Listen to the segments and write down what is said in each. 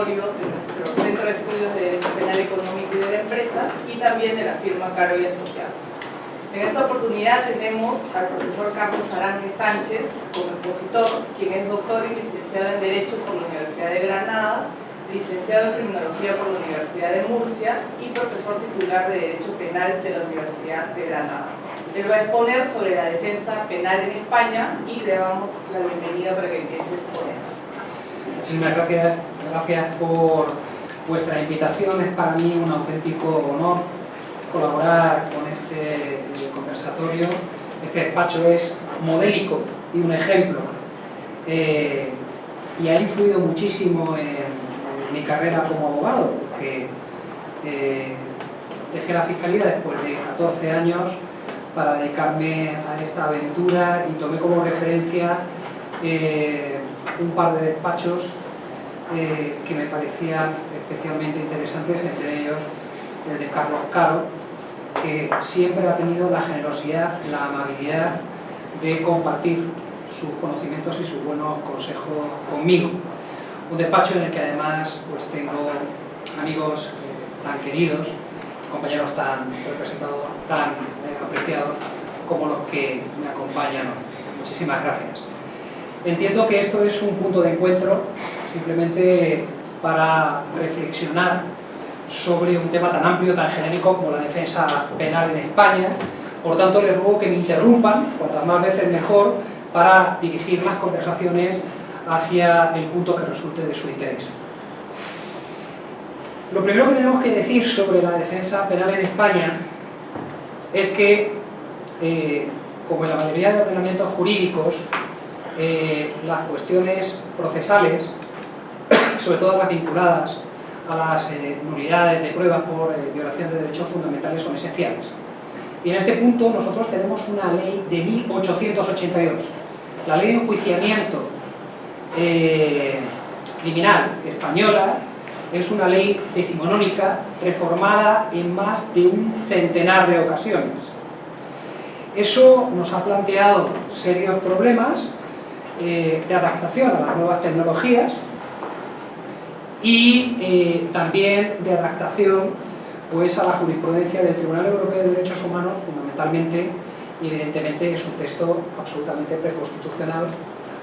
laboratorio de nuestro Centro de Estudios de Derecho Penal Económico y de la Empresa y también de la firma Caro y Asociados. En esta oportunidad tenemos al profesor Carlos Arangue Sánchez como expositor, quien es doctor y licenciado en Derecho por la Universidad de Granada, licenciado en Criminología por la Universidad de Murcia y profesor titular de Derecho Penal de la Universidad de Granada. Él va a exponer sobre la defensa penal en España y le damos la bienvenida para que empiece su ponencia. Muchísimas gracias por vuestra invitación. Es para mí un auténtico honor colaborar con este conversatorio. Este despacho es modélico y un ejemplo y ha influido muchísimo en mi carrera como abogado, porque dejé la fiscalía después de 14 años para dedicarme a esta aventura y tomé como referencia un par de despachos que me parecían especialmente interesantes, entre ellos el de Carlos Caro, que siempre ha tenido la generosidad, la amabilidad de compartir sus conocimientos y sus buenos consejos conmigo. Un despacho en el que además pues tengo amigos tan queridos, compañeros tan representados, tan apreciados como los que me acompañan hoy. Muchísimas gracias. Entiendo que esto es un punto de encuentro simplemente para reflexionar sobre un tema tan amplio, tan genérico como la defensa penal en España. Por tanto, les ruego que me interrumpan, cuantas más veces mejor, para dirigir las conversaciones hacia el punto que resulte de su interés. Lo primero que tenemos que decir sobre la defensa penal en España es que, como en la mayoría de ordenamientos jurídicos, las cuestiones procesales, sobre todo las vinculadas a las nulidades de pruebas por violación de derechos fundamentales, son esenciales. Y en este punto nosotros tenemos una ley de 1882, la Ley de Enjuiciamiento Criminal Española. Es una ley decimonónica reformada en más de un centenar de ocasiones. Eso nos ha planteado serios problemas de adaptación a las nuevas tecnologías y también de adaptación pues, a la jurisprudencia del Tribunal Europeo de Derechos Humanos, fundamentalmente, y evidentemente es un texto absolutamente preconstitucional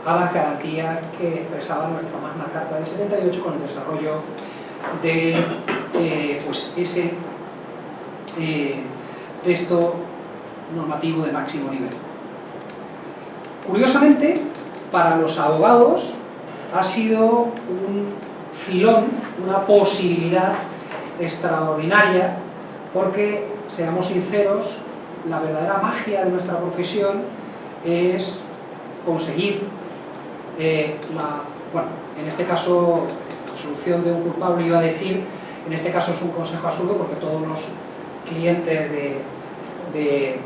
a las garantías que expresaba nuestra Magna Carta del 78 con el desarrollo de pues ese texto normativo de máximo nivel. Curiosamente, para los abogados ha sido un filón, una posibilidad extraordinaria, porque, seamos sinceros, la verdadera magia de nuestra profesión es conseguir en este caso, solución de un culpable, iba a decir, en este caso es un consejo absurdo porque todos los clientes de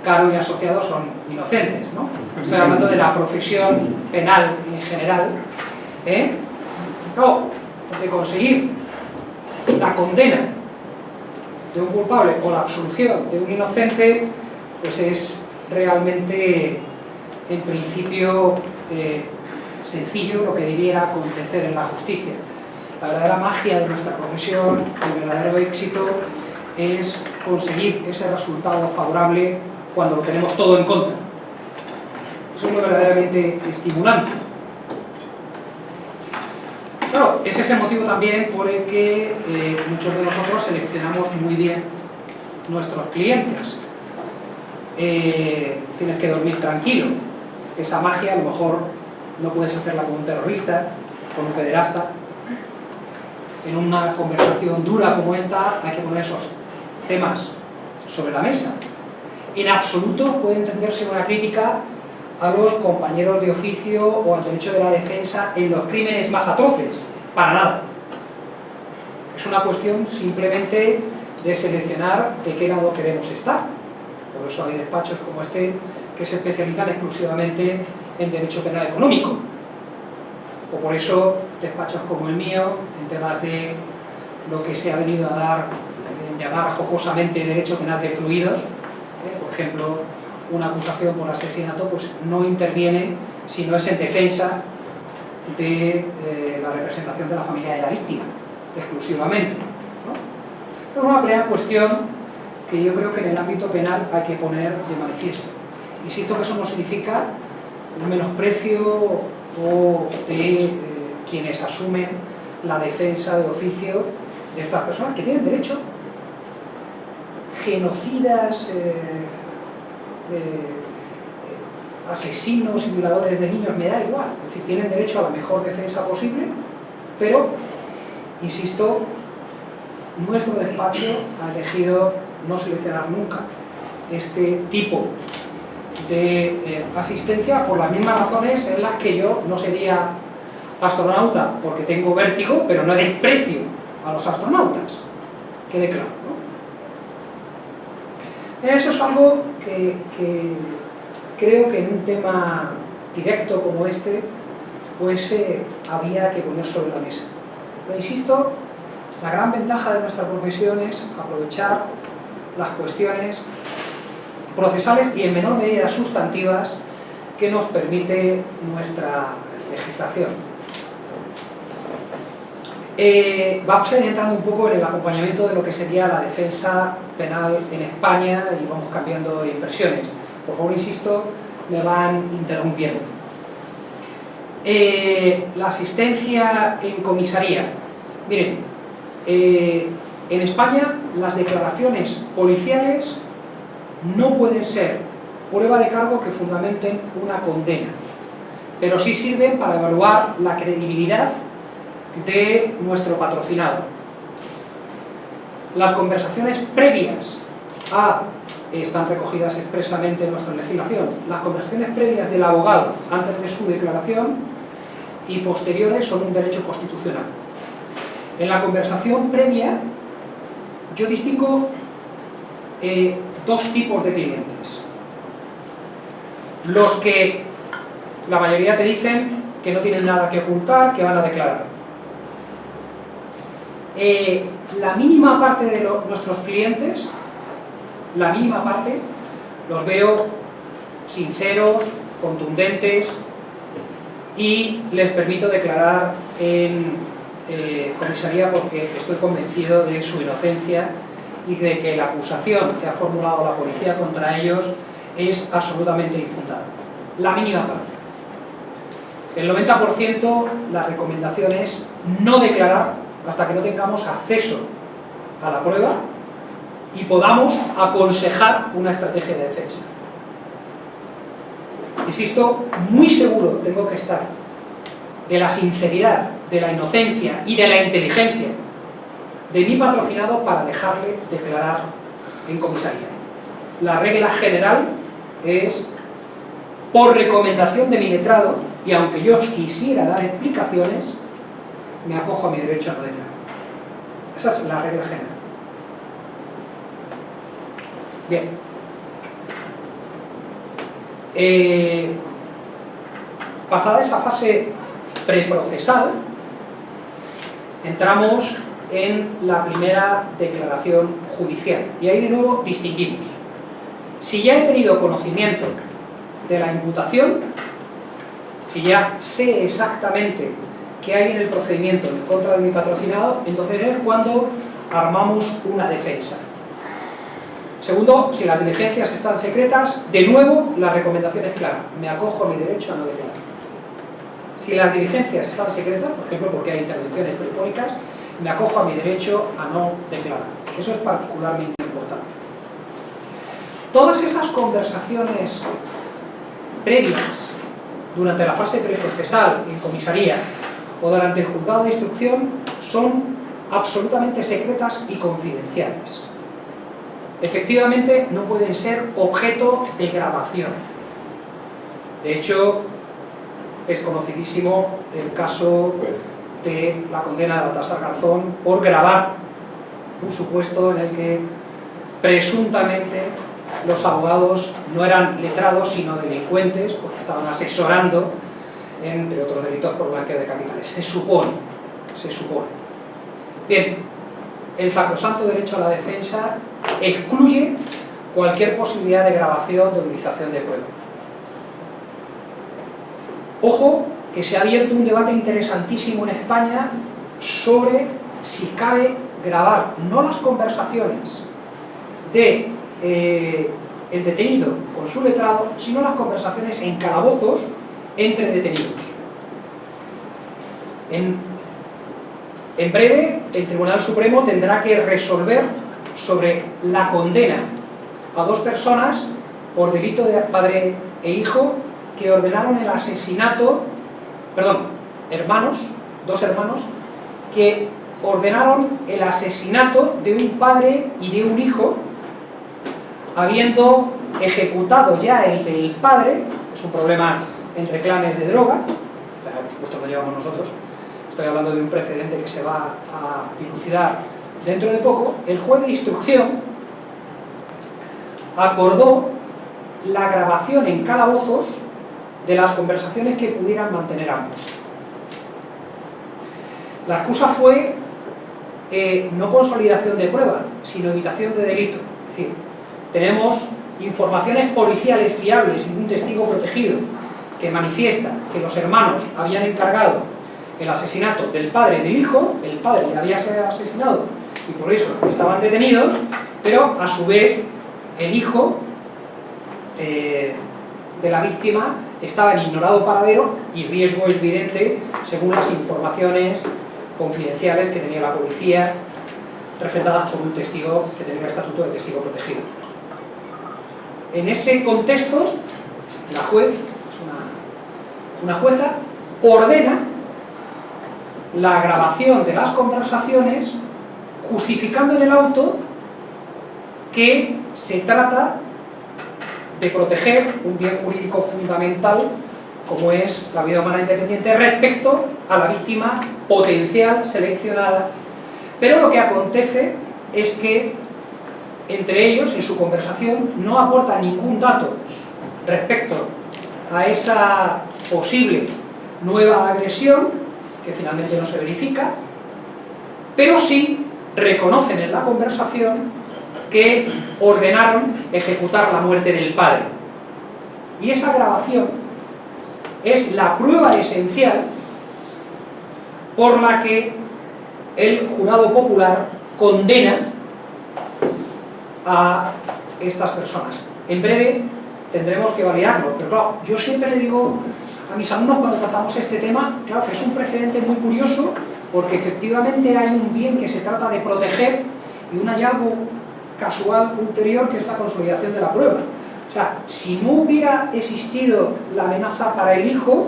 Caro y Asociados son inocentes, ¿no? Estoy hablando de la profesión penal en general, No, de conseguir la condena de un culpable o la absolución de un inocente, pues es realmente, en principio, sencillo lo que debiera acontecer en la justicia. La verdadera magia de nuestra profesión, el verdadero éxito, es conseguir ese resultado favorable cuando lo tenemos todo en contra. Eso es lo verdaderamente estimulante. Claro, ese es el motivo también por el que muchos de nosotros seleccionamos muy bien nuestros clientes. Tienes que dormir tranquilo. Esa magia a lo mejor no puedes hacerla con un terrorista, con un pederasta. En una conversación dura como esta hay que poner esos temas sobre la mesa. En absoluto puede entenderse una crítica a los compañeros de oficio o al derecho de la defensa en los crímenes más atroces. Para nada. Es una cuestión simplemente de seleccionar de qué lado queremos estar. Por eso hay despachos como este que se especializan exclusivamente en derecho penal económico. O por eso despachos como el mío, en temas de lo que se ha venido a llamar jocosamente derecho penal de fluidos, por ejemplo, una acusación por asesinato, pues no interviene si no es en defensa de la representación de la familia de la víctima, exclusivamente, ¿no? Es una primera cuestión que yo creo que en el ámbito penal hay que poner de manifiesto. Insisto que eso no significa un menosprecio o de quienes asumen la defensa de oficio de estas personas que tienen derecho, genocidas, asesinos y violadores de niños, me da igual, es decir, tienen derecho a la mejor defensa posible, pero, insisto, nuestro despacho ha elegido no seleccionar nunca este tipo de asistencia por las mismas razones en las que yo no sería astronauta porque tengo vértigo, pero no desprecio a los astronautas, quede claro, ¿no? Eso es algo que creo que en un tema directo como este pues había que poner sobre la mesa. Pero insisto, la gran ventaja de nuestra profesión es aprovechar las cuestiones procesales y en menor medida sustantivas que nos permite nuestra legislación. Vamos a ir entrando un poco en el acompañamiento de lo que sería la defensa penal en España y vamos cambiando de impresiones. Por favor, insisto, me van interrumpiendo. La asistencia en comisaría. Miren, en España las declaraciones policiales no pueden ser prueba de cargo que fundamenten una condena, pero sí sirven para evaluar la credibilidad de nuestro patrocinado. Las conversaciones previas están recogidas expresamente en nuestra legislación. Las conversaciones previas del abogado antes de su declaración y posteriores son un derecho constitucional. En la conversación previa yo distingo dos tipos de clientes. Los que la mayoría te dicen que no tienen nada que ocultar, que van a declarar. La mínima parte de nuestros clientes, la mínima parte, los veo sinceros, contundentes y les permito declarar en comisaría porque estoy convencido de su inocencia y de que la acusación que ha formulado la policía contra ellos es absolutamente infundada. La mínima parte. El 90% la recomendación es no declarar hasta que no tengamos acceso a la prueba y podamos aconsejar una estrategia de defensa. Insisto, muy seguro tengo que estar de la sinceridad, de la inocencia y de la inteligencia de mi patrocinado para dejarle declarar en comisaría. La regla general es por recomendación de mi letrado, y aunque yo quisiera dar explicaciones, me acojo a mi derecho a no declarar. Esa es la regla general. Bien. Pasada esa fase preprocesal, entramos en la primera declaración judicial. Y ahí de nuevo distinguimos. Si ya he tenido conocimiento de la imputación, si ya sé exactamente qué hay en el procedimiento en contra de mi patrocinado, entonces es cuando armamos una defensa. Segundo, si las diligencias están secretas, de nuevo la recomendación es clara, me acojo a mi derecho a no declarar. Si las diligencias están secretas, por ejemplo porque hay intervenciones telefónicas, me acojo a mi derecho a no declarar. Eso es particularmente importante. Todas esas conversaciones previas, durante la fase preprocesal en comisaría o durante el juzgado de instrucción, son absolutamente secretas y confidenciales. Efectivamente, no pueden ser objeto de grabación. De hecho, es conocidísimo el caso de la condena de Baltasar Garzón por grabar un supuesto en el que presuntamente los abogados no eran letrados sino delincuentes porque estaban asesorando entre otros delitos por blanqueo de capitales. Se supone. Bien, el sacrosanto derecho a la defensa excluye cualquier posibilidad de grabación, de utilización de prueba. Ojo, que se ha abierto un debate interesantísimo en España sobre si cabe grabar no las conversaciones de el detenido con su letrado, sino las conversaciones en calabozos entre detenidos. En breve, el Tribunal Supremo tendrá que resolver sobre la condena a dos personas por delito de padre e hijo que ordenaron el asesinato, dos hermanos, que ordenaron el asesinato de un padre y de un hijo, habiendo ejecutado ya el del padre. Es un problema entre clanes de droga, por supuesto lo llevamos nosotros, estoy hablando de un precedente que se va a dilucidar dentro de poco. El juez de instrucción acordó la grabación en calabozos de las conversaciones que pudieran mantener ambos. La excusa fue no consolidación de prueba, sino evitación de delito. Es decir, tenemos informaciones policiales fiables y un testigo protegido que manifiesta que los hermanos habían encargado el asesinato del padre y del hijo, el padre ya había sido asesinado y por eso estaban detenidos, pero a su vez el hijo de la víctima estaba en ignorado paradero y riesgo evidente según las informaciones confidenciales que tenía la policía refrendadas por un testigo que tenía el estatuto de testigo protegido. En ese contexto, la juez, una jueza, ordena la grabación de las conversaciones justificando en el auto que se trata de proteger un bien jurídico fundamental como es la vida humana independiente respecto a la víctima potencial seleccionada. Pero lo que acontece es que entre ellos, en su conversación, no aportan ningún dato respecto a esa posible nueva agresión, que finalmente no se verifica, pero sí reconocen en la conversación que ordenaron ejecutar la muerte del padre. Y esa grabación es la prueba esencial por la que el jurado popular condena a estas personas. En breve tendremos que validarlo, pero claro, yo siempre le digo a mis alumnos cuando tratamos este tema, claro que es un precedente muy curioso porque efectivamente hay un bien que se trata de proteger y un hallazgo casual ulterior que es la consolidación de la prueba. O sea, si no hubiera existido la amenaza para el hijo,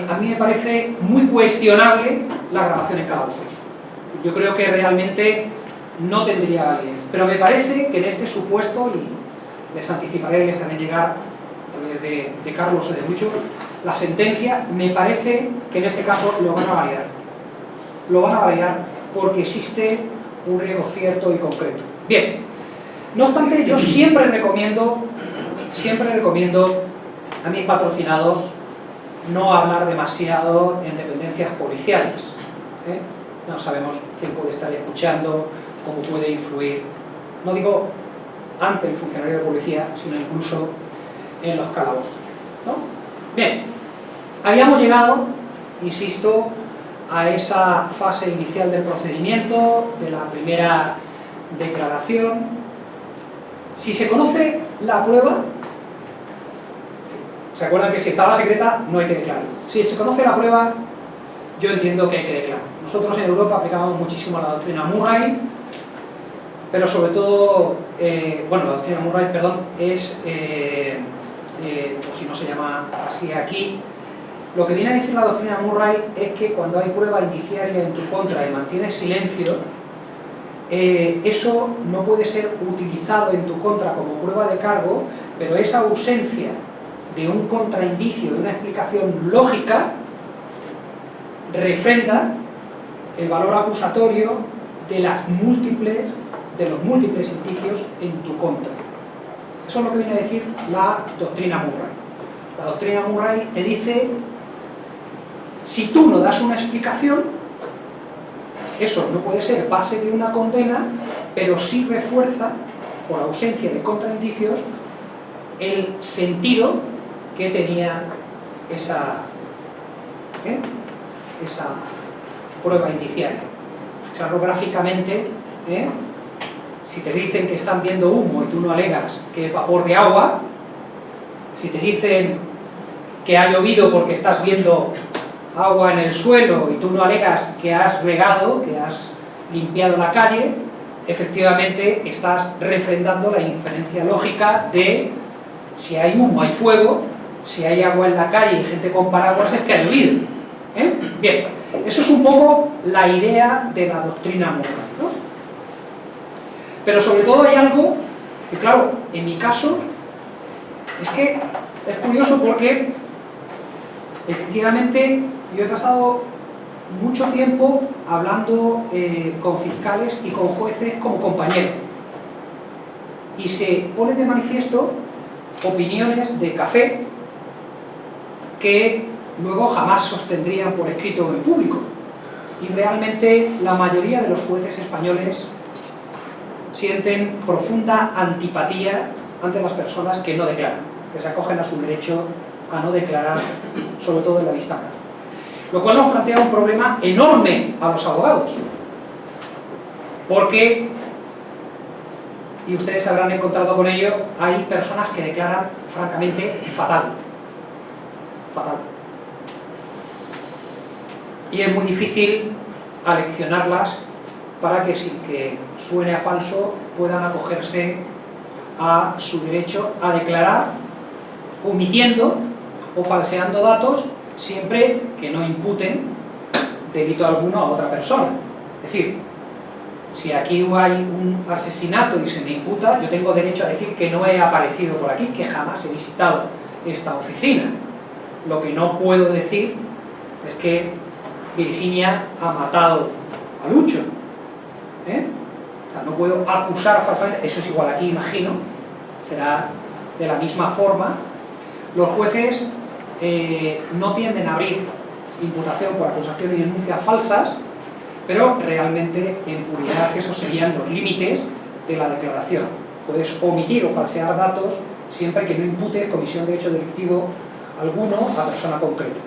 a mí me parece muy cuestionable la grabación en calabozos. Yo creo que realmente no tendría validez, pero me parece que en este supuesto, y les anticiparé, les haré llegar a través de Carlos o de Lucho la sentencia, me parece que en este caso lo van a validar. Lo van a validar porque existe un riesgo cierto y concreto. Bien, no obstante, yo siempre recomiendo a mis patrocinados no hablar demasiado en dependencias policiales. No sabemos quién puede estar escuchando, cómo puede influir, no digo ante el funcionario de policía, sino incluso en los calabozos, ¿no? Bien, habíamos llegado, insisto, a esa fase inicial del procedimiento, de la primera declaración. Si se conoce la prueba, ¿se acuerdan que si estaba secreta no hay que declarar? Si se conoce la prueba, yo entiendo que hay que declarar. Nosotros en Europa aplicamos muchísimo la doctrina Murray, pero sobre todo, la doctrina Murray, es, o si no se llama así aquí, lo que viene a decir la doctrina Murray es que cuando hay prueba indiciaria en tu contra y mantienes silencio, eso no puede ser utilizado en tu contra como prueba de cargo, pero esa ausencia de un contraindicio, de una explicación lógica, refrenda el valor acusatorio de los múltiples indicios en tu contra. Eso es lo que viene a decir la doctrina Murray. La doctrina Murray te dice, si tú no das una explicación, eso no puede ser base de una condena, pero sí refuerza, por ausencia de contraindicios, el sentido que tenía esa prueba indiciaria. Claro, gráficamente, si te dicen que están viendo humo y tú no alegas que es vapor de agua, si te dicen que ha llovido porque estás viendo agua en el suelo y tú no alegas que has regado, que has limpiado la calle, efectivamente estás refrendando la inferencia lógica de si hay humo, hay fuego, si hay agua en la calle y gente con paraguas es que ha llovido. Bien, eso es un poco la idea de la doctrina moral, ¿no? Pero sobre todo hay algo que, claro, en mi caso, es que es curioso porque efectivamente yo he pasado mucho tiempo hablando con fiscales y con jueces como compañero, y se ponen de manifiesto opiniones de café que luego jamás sostendrían por escrito en público, y realmente la mayoría de los jueces españoles sienten profunda antipatía ante las personas que no declaran, que se acogen a su derecho a no declarar, sobre todo en la vista oral. Lo cual nos plantea un problema enorme a los abogados, porque, y ustedes se habrán encontrado con ello, hay personas que declaran francamente fatal. Fatal. Y es muy difícil aleccionarlas para que, sin que suene a falso, puedan acogerse a su derecho a declarar omitiendo o falseando datos, siempre que no imputen delito alguno a otra persona. Es decir, si aquí hay un asesinato y se me imputa, yo tengo derecho a decir que no he aparecido por aquí, que jamás he visitado esta oficina. Lo que no puedo decir es que Virginia ha matado a Lucho. O sea, no puedo acusar falsamente. Eso es igual aquí, imagino. Será de la misma forma. Los jueces no tienden a abrir imputación por acusación y denuncia falsas, pero realmente en puridad esos serían los límites de la declaración. Puedes omitir o falsear datos siempre que no impute comisión de hecho delictivo alguno a persona concreta,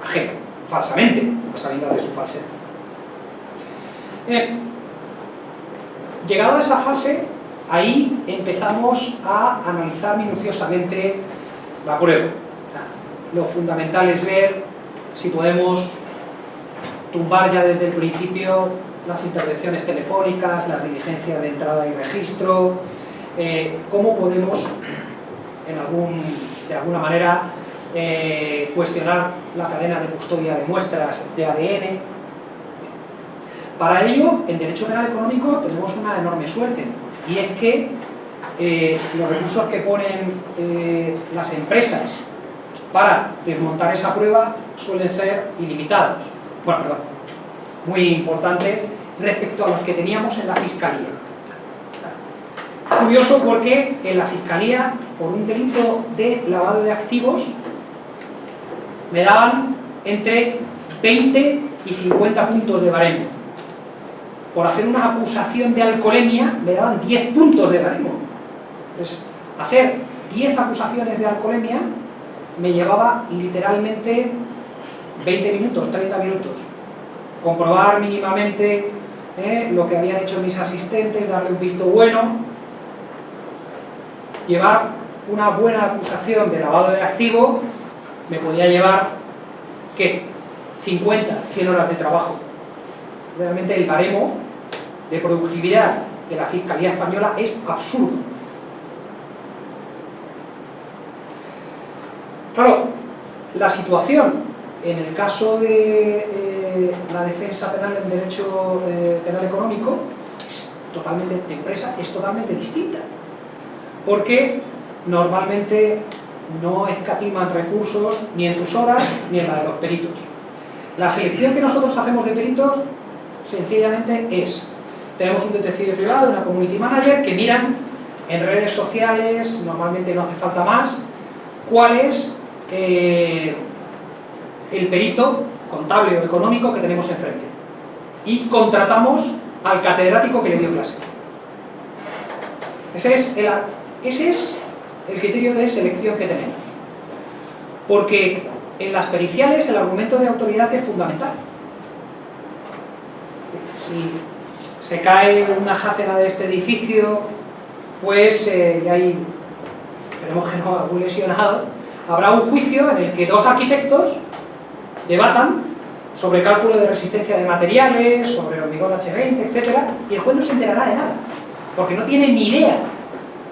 ajena, falsamente, a sabiendas de su falsedad. Llegado a esa fase, ahí empezamos a analizar minuciosamente la prueba. Lo fundamental es ver si podemos tumbar ya desde el principio las intervenciones telefónicas, las diligencias de entrada y registro, cómo podemos, de alguna manera, cuestionar la cadena de custodia de muestras de ADN. Para ello, en Derecho Penal Económico tenemos una enorme suerte, y es que los recursos que ponen las empresas para desmontar esa prueba suelen ser ilimitados. Bueno, perdón, muy importantes respecto a los que teníamos en la Fiscalía. Curioso porque en la Fiscalía, por un delito de lavado de activos, me daban entre 20 y 50 puntos de baremo. Por hacer una acusación de alcoholemia me daban 10 puntos de baremo. Entonces, hacer 10 acusaciones de alcoholemia me llevaba literalmente 20 minutos, 30 minutos. Comprobar mínimamente lo que habían hecho mis asistentes, darle un visto bueno, llevar una buena acusación de lavado de activo, me podía llevar, ¿qué? 50, 100 horas de trabajo. Realmente el baremo de productividad de la Fiscalía Española es absurdo. Claro, la situación en el caso de la defensa penal en derecho penal económico es totalmente, de empresa, es totalmente distinta, porque normalmente no escatiman recursos ni en tus horas ni en la de los peritos. La selección que nosotros hacemos de peritos sencillamente es, tenemos un detective privado, una community manager que miran en redes sociales, normalmente no hace falta más, cuál es el perito contable o económico que tenemos enfrente, y contratamos al catedrático que le dio clase. Ese es el criterio de selección que tenemos. Porque en las periciales el argumento de autoridad es fundamental. Si se cae una jácera de este edificio, pues y hay, esperemos que no, algún lesionado, habrá un juicio en el que dos arquitectos debatan sobre cálculo de resistencia de materiales, sobre hormigón H20, etc. Y el juez no se enterará de nada, porque no tiene ni idea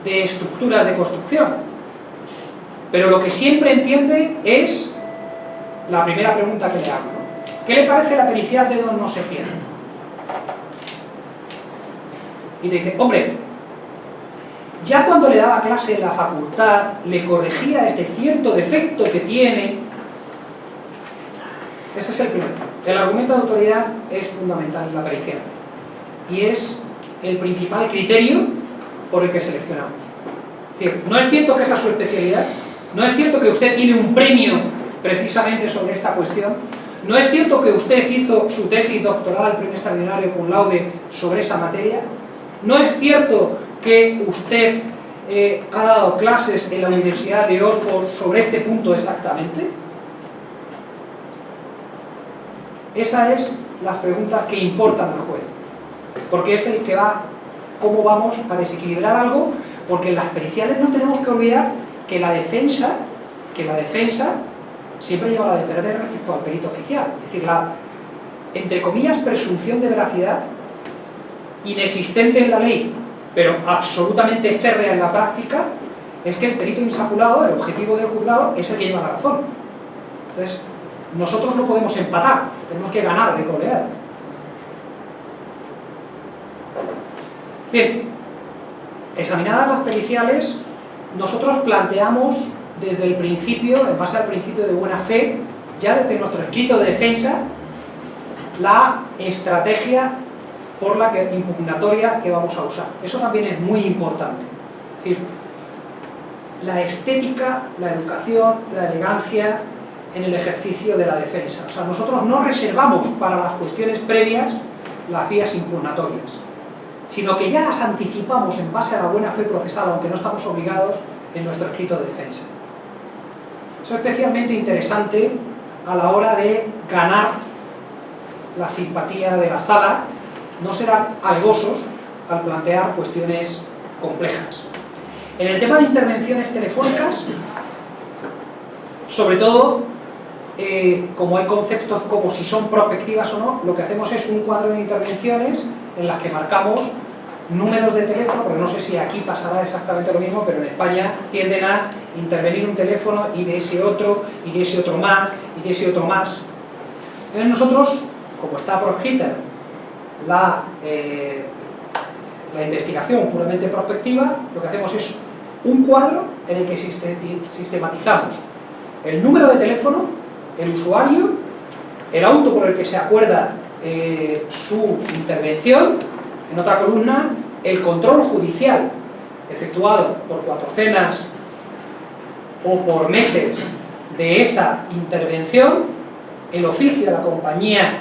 de estructuras de construcción. Pero lo que siempre entiende es la primera pregunta que le hago, ¿no? ¿Qué le parece la pericial de don no sé quién? Y te dice, hombre, ya cuando le daba clase en la facultad, le corregía este cierto defecto que tiene. Ese es el primero. El argumento de autoridad es fundamental en la pericial y es el principal criterio por el que seleccionamos. Es decir, no es cierto que esa es su especialidad, no es cierto que usted tiene un premio precisamente sobre esta cuestión, no es cierto que usted hizo su tesis doctoral, premio extraordinario cum laude, sobre esa materia, no es cierto que usted ha dado clases en la Universidad de Oxford sobre este punto exactamente. Esa es la pregunta que importa al juez, porque es el que va, cómo vamos a desequilibrar algo, porque en las periciales no tenemos que olvidar que la defensa siempre lleva la de perder respecto al perito oficial. Es decir, la, entre comillas, presunción de veracidad, inexistente en la ley, pero absolutamente férrea en la práctica, es que el perito insaculado, el objetivo del juzgado, es el que lleva la razón. Entonces, nosotros no podemos empatar, tenemos que ganar de goleada. Bien, examinadas las periciales, nosotros planteamos desde el principio, en base al principio de buena fe, ya desde nuestro escrito de defensa, la estrategia por la que, impugnatoria que vamos a usar. Eso también es muy importante. Es decir, la estética, la educación, la elegancia en el ejercicio de la defensa. O sea, nosotros no reservamos para las cuestiones previas las vías impugnatorias, sino que ya las anticipamos en base a la buena fe procesal, aunque no estamos obligados en nuestro escrito de defensa. Eso es especialmente interesante a la hora de ganar la simpatía de la sala, no serán alevosos al plantear cuestiones complejas. En el tema de intervenciones telefónicas, sobre todo, como hay conceptos como si son prospectivas o no, lo que hacemos es un cuadro de intervenciones en las que marcamos números de teléfono, porque no sé si aquí pasará exactamente lo mismo, pero en España tienden a intervenir un teléfono y de ese otro, y de ese otro más, y de ese otro más. Entonces nosotros, como está proscrita la investigación puramente prospectiva, lo que hacemos es un cuadro en el que sistematizamos el número de teléfono, el usuario, el auto por el que se acuerda su intervención, en otra columna el control judicial efectuado por cuatrocenas o por meses de esa intervención, el oficio de la compañía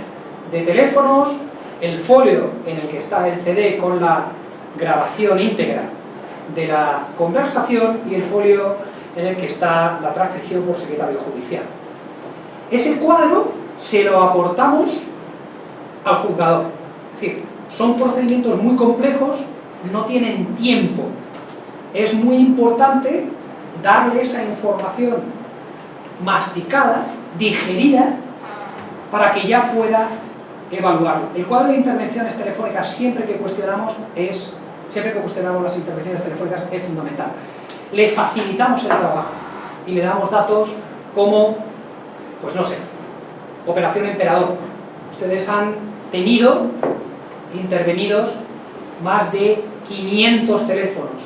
de teléfonos, el folio en el que está el CD con la grabación íntegra de la conversación y el folio en el que está la transcripción por secretario judicial. Ese cuadro se lo aportamos al juzgador. Es decir, son procedimientos muy complejos, no tienen tiempo. Es muy importante darle esa información masticada, digerida, para que ya pueda evaluarlo. El cuadro de intervenciones telefónicas, siempre que cuestionamos las intervenciones telefónicas, es fundamental. Le facilitamos el trabajo y le damos datos como, pues no sé, Operación Emperador. Ustedes han tenido intervenidos más de 500 teléfonos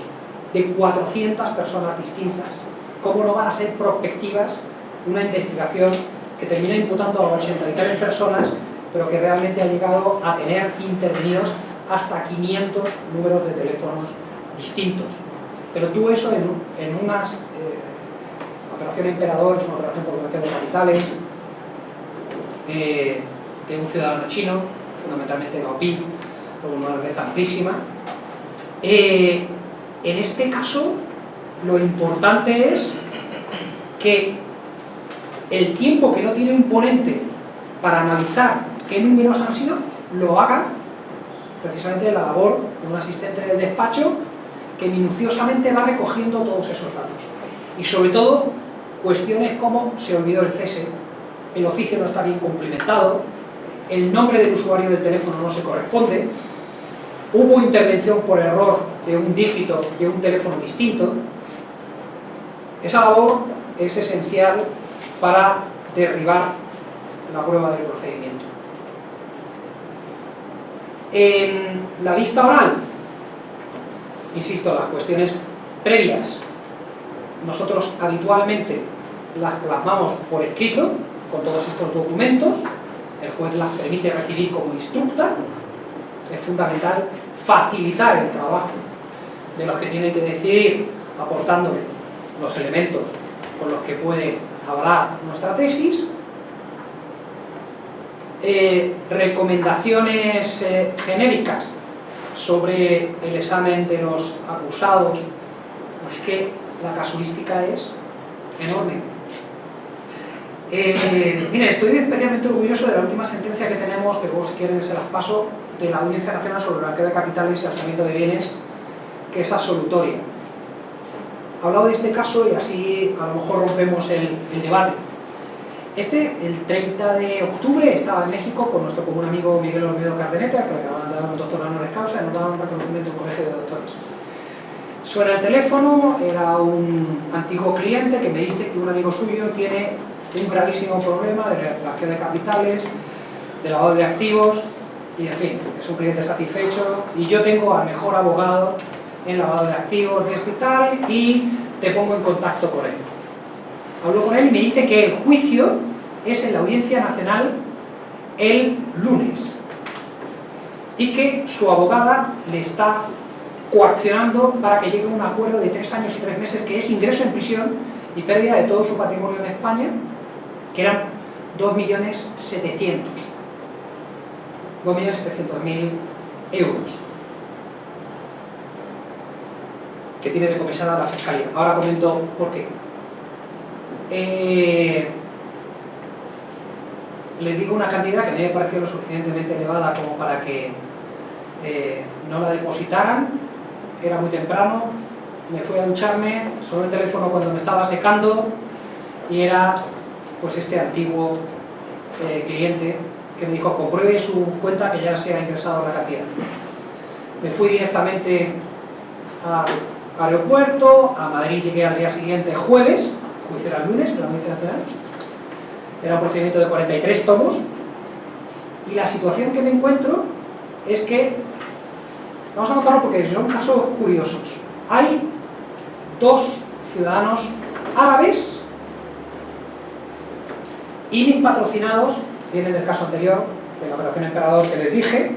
de 400 personas distintas. ¿Cómo no van a ser prospectivas una investigación que termina imputando a 83 personas, pero que realmente ha llegado a tener intervenidos hasta 500 números de teléfonos distintos? Pero tú eso en unas Operación Emperador, es una operación por bloqueo de capitales de un ciudadano chino, fundamentalmente Gaoping, con una red amplísima. En este caso, lo importante es que el tiempo que no tiene un ponente para analizar qué números han sido, lo haga precisamente la labor de un asistente de despacho que minuciosamente va recogiendo todos esos datos. Y sobre todo, cuestiones como se olvidó el cese, el oficio no está bien cumplimentado, el nombre del usuario del teléfono no se corresponde, hubo intervención por error de un dígito de un teléfono distinto. Esa labor es esencial para derribar la prueba del procedimiento. En la vista oral, insisto, las cuestiones previas, nosotros habitualmente las plasmamos por escrito, con todos estos documentos, el juez las permite recibir como instructa. Es fundamental facilitar el trabajo de los que tienen que decidir, aportándole los elementos con los que puede avalar nuestra tesis. Recomendaciones genéricas sobre el examen de los acusados, pues que la casuística es enorme. Miren, estoy especialmente orgulloso de la última sentencia que tenemos, que luego si quieren se las paso, de la Audiencia Nacional sobre el blanqueo de capitales y alzamiento de bienes, que es absolutoria. He hablado de este caso y así a lo mejor rompemos el debate. El 30 de octubre estaba en México con nuestro común amigo Miguel Olmedo Cardeneta, que le acaban de dar un doctorado honoris causa y nos daban un reconocimiento en un colegio de doctores. Suena el teléfono, era un antiguo cliente que me dice que un amigo suyo tiene un gravísimo problema de blanqueo de capitales, de lavado de activos, y en fin, es un cliente satisfecho, y yo tengo al mejor abogado en lavado de activos de este tal, y te pongo en contacto con él. Hablo con él y me dice que el juicio es en la Audiencia Nacional el lunes, y que su abogada le está coaccionando para que llegue a un acuerdo de 3 años y 3 meses, que es ingreso en prisión y pérdida de todo su patrimonio en España, que eran 2.700.000 euros, que tiene decomisada la Fiscalía. Ahora comento por qué. Les digo una cantidad que a mí me pareció lo suficientemente elevada como para que no la depositaran. Era muy temprano, me fui a ducharme, sonó el teléfono cuando me estaba secando y era pues este antiguo cliente que me dijo: compruebe su cuenta que ya se ha ingresado la cantidad. Me fui directamente al aeropuerto, a Madrid llegué al día siguiente, jueves, el juicio era el lunes en la Audiencia Nacional, era un procedimiento de 43 tomos, y la situación que me encuentro es que, vamos a notarlo porque son casos curiosos, hay 2 ciudadanos árabes y mis patrocinados vienen del caso anterior, de la operación Emperador que les dije,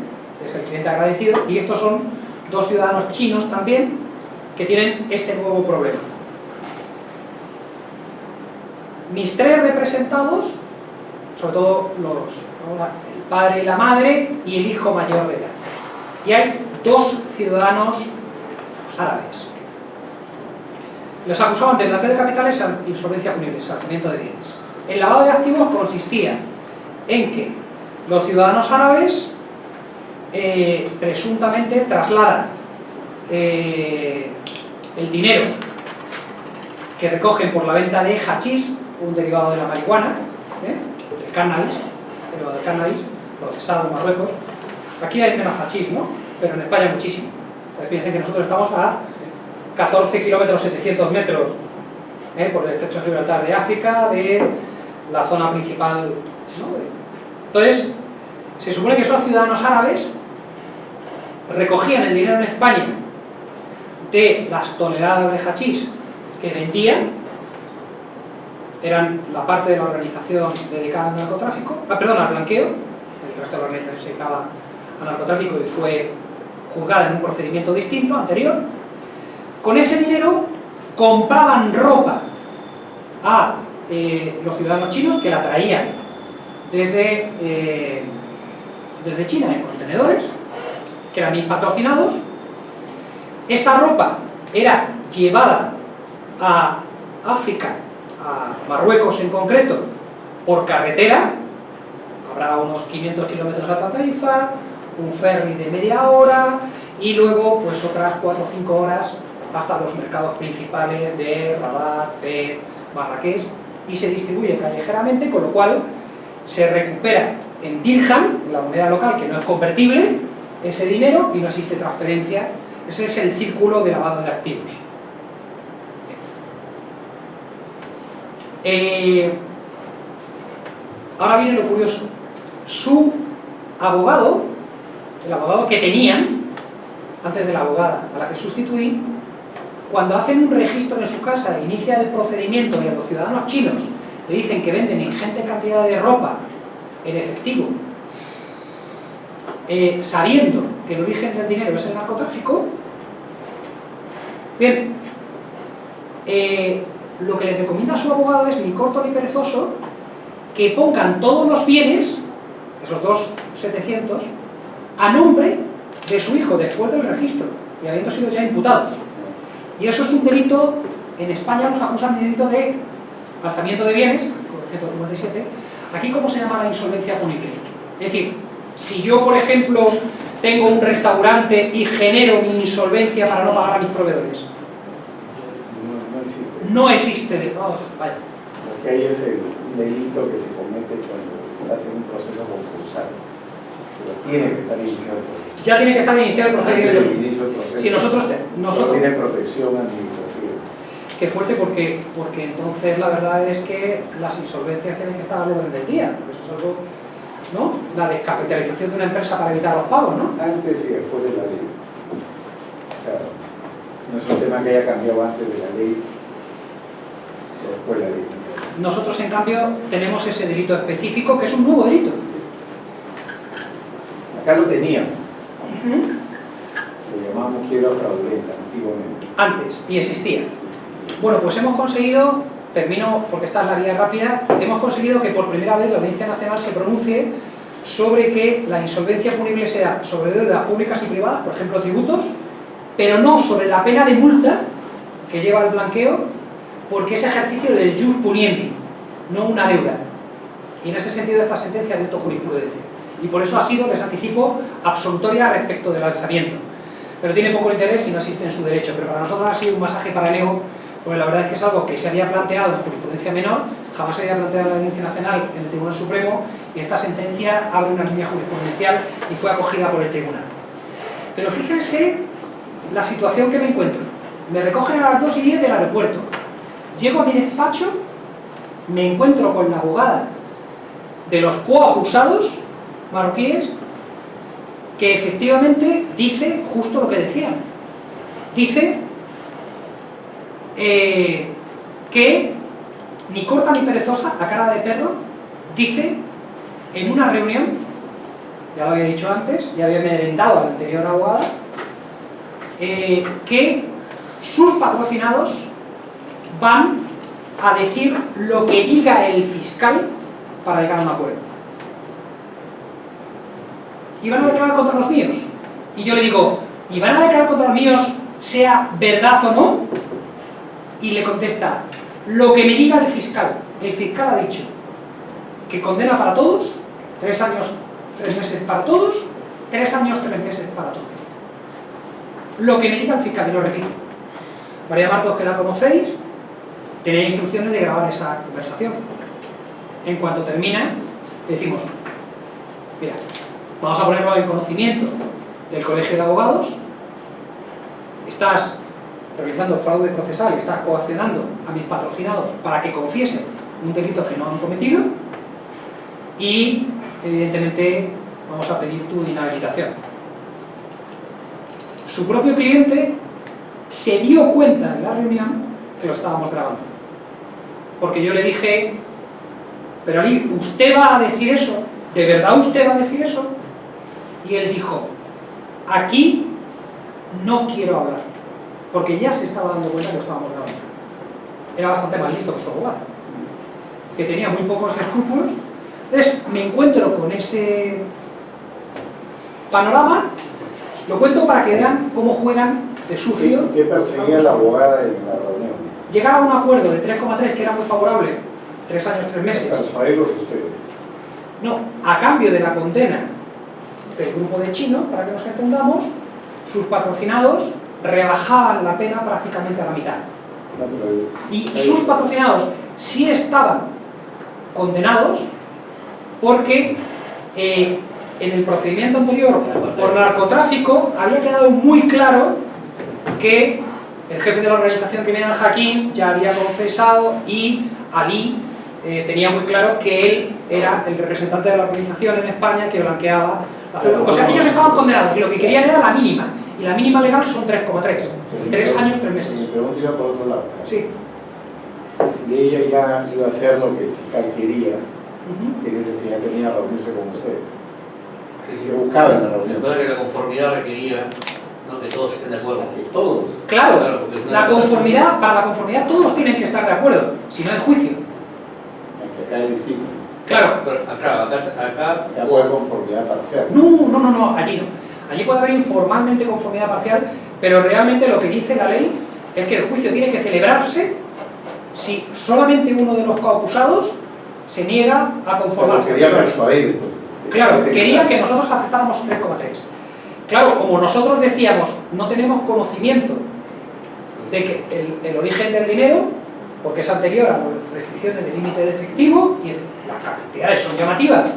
es el cliente agradecido, y estos son 2 ciudadanos chinos también que tienen este nuevo problema. Mis 3 representados, sobre todo el padre y la madre y el hijo mayor de edad, y hay 2 ciudadanos árabes. Los acusaban de blanqueo de capitales, insolvencia punible, alzamiento de bienes. El lavado de activos consistía en que los ciudadanos árabes presuntamente trasladan el dinero que recogen por la venta de hachís, un derivado de la marihuana, del cannabis, derivado del cannabis, procesado en Marruecos. Aquí hay menos hachís, ¿no? Pero en España muchísimo. Entonces piensen que nosotros estamos a 14 kilómetros 700 metros por el estrecho de Gibraltar de África, de la zona principal, ¿no? Entonces, se supone que esos ciudadanos árabes recogían el dinero en España de las toneladas de hachís que vendían, eran la parte de la organización dedicada al narcotráfico, al blanqueo, el resto de la organización se dedicaba al narcotráfico y fue juzgada en un procedimiento distinto, anterior. Con ese dinero compraban ropa a los ciudadanos chinos, que la traían desde China en contenedores, que eran mis patrocinados. Esa ropa era llevada a África, a Marruecos en concreto, por carretera, habrá unos 500 kilómetros alta tarifa, un ferry de media hora y luego pues otras 4 o 5 horas hasta los mercados principales de Rabat, Fez, Marrakech, y se distribuye callejeramente, con lo cual se recupera en dirham, en la moneda local que no es convertible, ese dinero y no existe transferencia. Ese es el círculo de lavado de activos. Ahora viene lo curioso. Su abogado, el abogado que tenían antes de la abogada a la que sustituí, cuando hacen un registro en su casa, inicia el procedimiento y a los ciudadanos chinos le dicen que venden ingente cantidad de ropa en efectivo, sabiendo que el origen del dinero es el narcotráfico, bien, lo que le recomienda a su abogado es, ni corto ni perezoso, que pongan todos los bienes, esos 2.700, a nombre de su hijo después del registro y habiendo sido ya imputados. Y eso es un delito, en España nos acusan de delito de alzamiento de bienes, con 157. Aquí, ¿cómo se llama la insolvencia punible? Es decir, si yo, por ejemplo, tengo un restaurante y genero mi insolvencia para no pagar a mis proveedores. No existe. Vaya. Lo que hay es el delito que se comete cuando estás en un proceso concursal. Pero tiene que estar iniciado el proceso. Ya tiene que estar iniciado el procedimiento. Antes del inicio del proceso, Si nosotros tiene protección administrativa. Qué fuerte, porque entonces la verdad es que las insolvencias tienen que estar al orden del día. Eso es algo, ¿no? La descapitalización de una empresa para evitar los pagos, ¿no? Antes y después de la ley. Claro. No es un tema que haya cambiado antes de la ley o después de la ley. Nosotros, en cambio, tenemos ese delito específico, que es un nuevo delito. Acá lo teníamos. Lo llamamos quiebra fraudulenta antiguamente. Antes, y existía. Bueno, pues hemos conseguido, termino porque esta es la vía rápida, hemos conseguido que por primera vez la Audiencia Nacional se pronuncie sobre que la insolvencia punible sea sobre deudas públicas y privadas, por ejemplo tributos, pero no sobre la pena de multa que lleva el blanqueo, porque es ejercicio del jus puniendi, no una deuda. Y en ese sentido esta sentencia ha abierto jurisprudencia. Y por eso ha sido, les anticipo, absolutoria respecto del alzamiento. Pero tiene poco interés y no existe en su derecho. Pero para nosotros ha sido un masaje para el ego, porque la verdad es que es algo que se había planteado en jurisprudencia menor, jamás se había planteado en la Audiencia Nacional en el Tribunal Supremo, y esta sentencia abre una línea jurisprudencial y fue acogida por el Tribunal. Pero fíjense la situación que me encuentro. Me recogen a las 2:10 del aeropuerto. Llego a mi despacho, me encuentro con la abogada de los coacusados marroquíes, que efectivamente dice justo lo que decían. Dice que ni corta ni perezosa, a cara de perro, dice en una reunión, ya lo había dicho antes, ya había merendado a la anterior abogada, que sus patrocinados van a decir lo que diga el fiscal para llegar a un acuerdo. Y van a declarar contra los míos. Y yo le digo, ¿y van a declarar contra los míos sea verdad o no? Y le contesta, lo que me diga el fiscal. El fiscal ha dicho que condena para todos, 3 años, 3 meses para todos, 3 años, 3 meses para todos. Lo que me diga el fiscal, y lo repito. María Martos, que la conocéis, tenía instrucciones de grabar esa conversación. En cuanto termina, decimos, mira, vamos a ponerlo en conocimiento del Colegio de Abogados, estás realizando fraude procesal y estás coaccionando a mis patrocinados para que confiesen un delito que no han cometido y, evidentemente, vamos a pedir tu inhabilitación. Su propio cliente se dio cuenta en la reunión que lo estábamos grabando. Porque yo le dije, pero Ali, ¿usted va a decir eso? ¿De verdad usted va a decir eso? Y él dijo, aquí no quiero hablar, porque ya se estaba dando cuenta que lo estábamos grabando. Era bastante más listo que su abogado, que tenía muy pocos escrúpulos. Entonces me encuentro con ese panorama, lo cuento para que vean cómo juegan de sucio. ¿Qué perseguía la abogada en la reunión? Llegar a un acuerdo de 3,3 que era muy favorable 3 años 3 meses. Persuadirlos ustedes. No, a cambio de la condena del grupo de chinos, para que nos entendamos, sus patrocinados rebajaban la pena prácticamente a la mitad. Y sus patrocinados sí estaban condenados porque en el procedimiento anterior por narcotráfico había quedado muy claro que el jefe de la organización criminal Hakim ya había confesado y Ali tenía muy claro que él era el representante de la organización en España que blanqueaba la célula. O sea, ellos estaban condenados y lo que querían era la mínima. Y la mínima legal son 3,3. 3 años, 3 meses. Mi pregunta iba por otro lado. Sí. Si ella ya iba a hacer lo que el fiscal quería, ¿qué necesidad tenía de reunirse con ustedes? ¿Qué buscaba en la reunión? Recuerda que la conformidad requería, ¿no?, que todos estén de acuerdo. Que todos. Claro, porque es la conformidad, para la conformidad todos tienen que estar de acuerdo, si no hay juicio. Que acá es distinto. Claro. Pero acá Ya puede conformidad parcial. No, allí no. Allí puede haber informalmente conformidad parcial, pero realmente lo que dice la ley es que el juicio tiene que celebrarse si solamente uno de los coacusados se niega a conformarse. Quería persuadir. Pues, claro, quería que nosotros aceptáramos 3,3. Claro, como nosotros decíamos, no tenemos conocimiento de que el origen del dinero, porque es anterior a las restricciones del límite de efectivo y las cantidades son llamativas.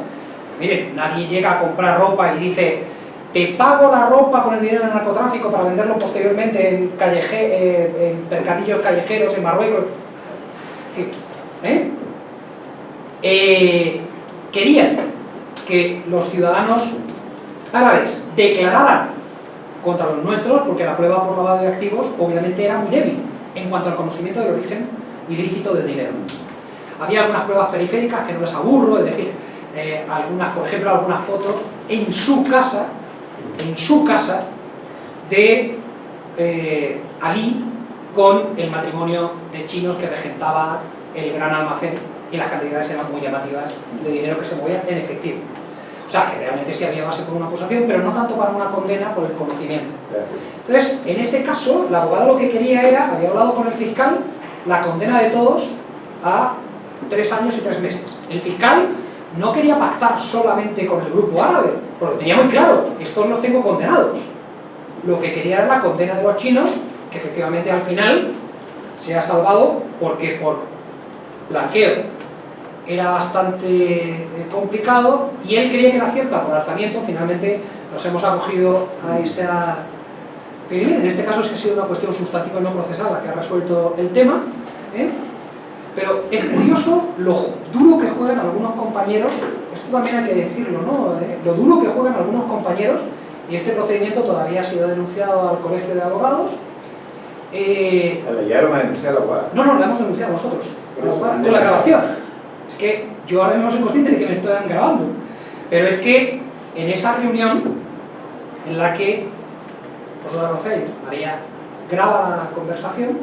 Miren, nadie llega a comprar ropa y dice: te pago la ropa con el dinero del narcotráfico para venderlo posteriormente en mercadillos callejeros en Marruecos. Sí. Querían que los ciudadanos árabes declararan contra los nuestros, porque la prueba por lavado de activos obviamente era muy débil en cuanto al conocimiento del origen ilícito del dinero. Había algunas pruebas periféricas que no les aburro, es decir, por ejemplo, algunas fotos en su casa de Ali con el matrimonio de chinos que regentaba el gran almacén, y las cantidades eran muy llamativas de dinero que se movía en efectivo. O sea, que realmente sí había base por una acusación, pero no tanto para una condena por el conocimiento. Entonces, en este caso, la abogada lo que quería era, había hablado con el fiscal, la condena de todos a 3 años y 3 meses. El fiscal no quería pactar solamente con el grupo árabe, porque tenía muy claro, estos los tengo condenados. Lo que quería era la condena de los chinos, que efectivamente al final se ha salvado porque por blanqueo era bastante complicado y él creía que era cierta por alzamiento. Finalmente nos hemos acogido a esa... En este caso sí ha sido una cuestión sustantiva y no procesal la que ha resuelto el tema, pero es curioso lo duro que juegan algunos compañeros, esto también hay que decirlo, ¿no? Lo duro que juegan algunos compañeros, y este procedimiento todavía ha sido denunciado al Colegio de Abogados. ¿La llegaron a denunciar a la abogada? No, la hemos denunciado nosotros, con la grabación. Es que yo ahora mismo soy consciente de que me están grabando, pero es que en esa reunión en la que, vosotros la conocéis, María graba la conversación,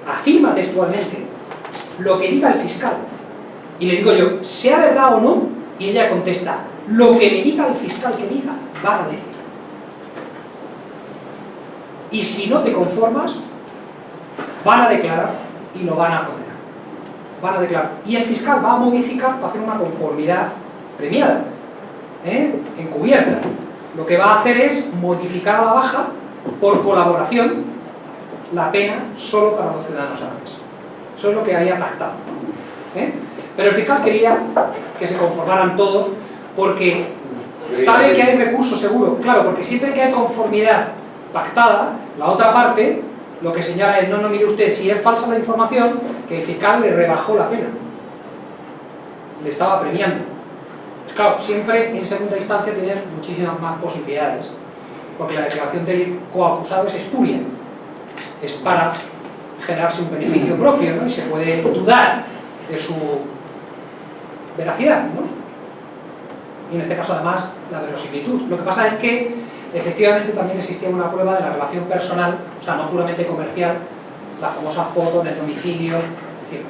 afirma textualmente lo que diga el fiscal, y le digo yo, sea verdad o no, y ella contesta, lo que me diga el fiscal que diga, van a decir. Y si no te conformas, van a declarar y lo van a condenar. Van a declarar. Y el fiscal va a modificar para hacer una conformidad premiada, encubierta. Lo que va a hacer es modificar a la baja, por colaboración, la pena solo para los ciudadanos árabes. Eso es lo que había pactado. Pero el fiscal quería que se conformaran todos porque sabe que hay recurso seguro. Claro, porque siempre que hay conformidad pactada, la otra parte lo que señala es, no, mire usted, si es falsa la información, que el fiscal le rebajó la pena, le estaba premiando. Pues claro, siempre en segunda instancia tienen muchísimas más posibilidades, porque la declaración del coacusado es espuria, es para generarse un beneficio propio, ¿no? Y se puede dudar de su veracidad, ¿no? Y en este caso además la verosimilitud. Lo que pasa es que efectivamente también existía una prueba de la relación personal, o sea, no puramente comercial, la famosa foto en el domicilio. Es decir,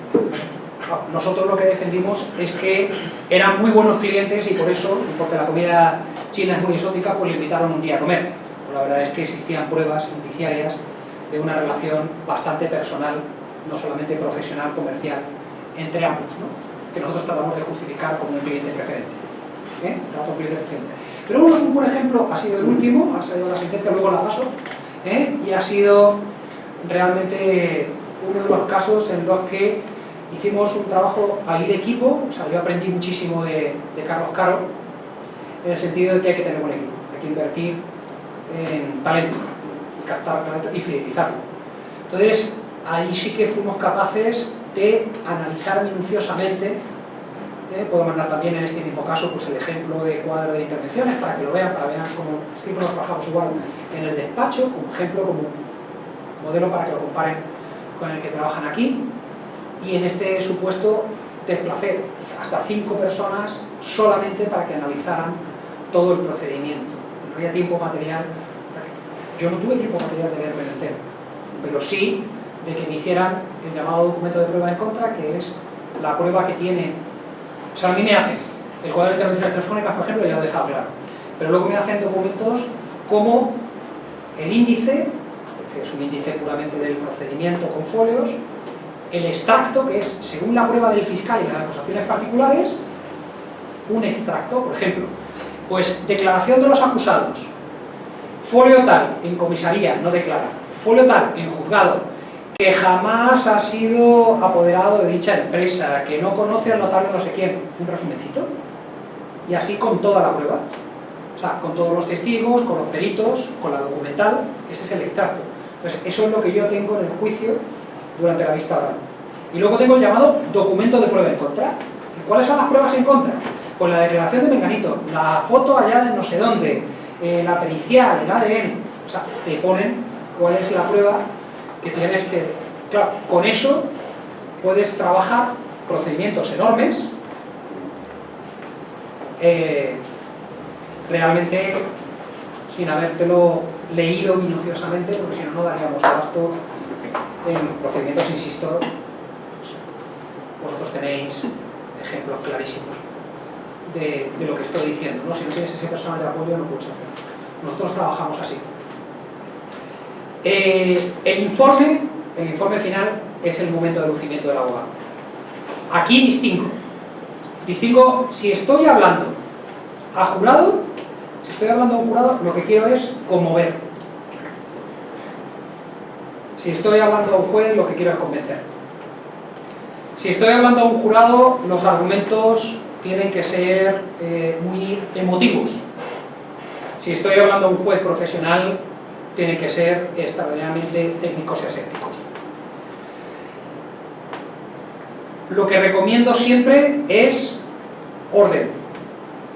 nosotros lo que defendimos es que eran muy buenos clientes y por eso, porque la comida china es muy exótica, pues le invitaron un día a comer. Pues la verdad es que existían pruebas indiciarias de una relación bastante personal no solamente profesional, comercial, entre ambos, ¿no? Que nosotros tratamos de justificar como un cliente preferente. Trato cliente preferente. Pero uno es un buen ejemplo, ha sido el último, ha salido la sentencia, luego la paso, y ha sido realmente uno de los casos en los que hicimos un trabajo ahí de equipo. O sea, yo aprendí muchísimo de Carlos Caro, en el sentido de que hay que tener buen equipo, hay que invertir en talento, y captar talento y fidelizarlo. Entonces, ahí sí que fuimos capaces de analizar minuciosamente. Puedo mandar también en este mismo caso pues el ejemplo de cuadro de intervenciones para que lo vean, para que vean cómo siempre nos trabajamos igual en el despacho, como ejemplo, como modelo para que lo comparen con el que trabajan aquí. Y en este supuesto desplacé hasta 5 personas solamente para que analizaran todo el procedimiento. No había tiempo material, yo no tuve tiempo material de leerme el entero, pero sí de que me hicieran el llamado documento de prueba en contra, que es la prueba que tiene. O sea, a mí me hacen el cuadro de intervenciones telefónicas, por ejemplo, ya lo he dejado claro, pero luego me hacen documentos como el índice, que es un índice puramente del procedimiento con folios, el extracto, que es según la prueba del fiscal y las acusaciones particulares, un extracto, por ejemplo, pues declaración de los acusados, folio tal en comisaría, no declara, folio tal en juzgado, que jamás ha sido apoderado de dicha empresa, que no conoce al notario no sé quién, un resumencito, y así con toda la prueba, o sea, con todos los testigos, con los peritos, con la documental, ese es el extracto. Entonces, eso es lo que yo tengo en el juicio durante la vista oral. Y luego tengo el llamado documento de prueba en contra. ¿Y cuáles son las pruebas en contra? Pues la declaración de Menganito, la foto allá de no sé dónde, la pericial, el ADN, o sea, te ponen cuál es la prueba que tienes que... Claro, con eso puedes trabajar procedimientos enormes, realmente sin habértelo leído minuciosamente, porque si no, no daríamos abasto en procedimientos, insisto, pues, vosotros tenéis ejemplos clarísimos de lo que estoy diciendo, ¿no? Si no tienes ese personal de apoyo no puedes hacerlo. Nosotros trabajamos así. El informe final es el momento de lucimiento del abogado. Aquí distingo si estoy hablando a jurado, si estoy hablando a un jurado, lo que quiero es conmover. Si estoy hablando a un juez, lo que quiero es convencer. Si estoy hablando a un jurado, los argumentos tienen que ser muy emotivos. Si estoy hablando a un juez profesional, tienen que ser extraordinariamente técnicos y asépticos. Lo que recomiendo siempre es orden,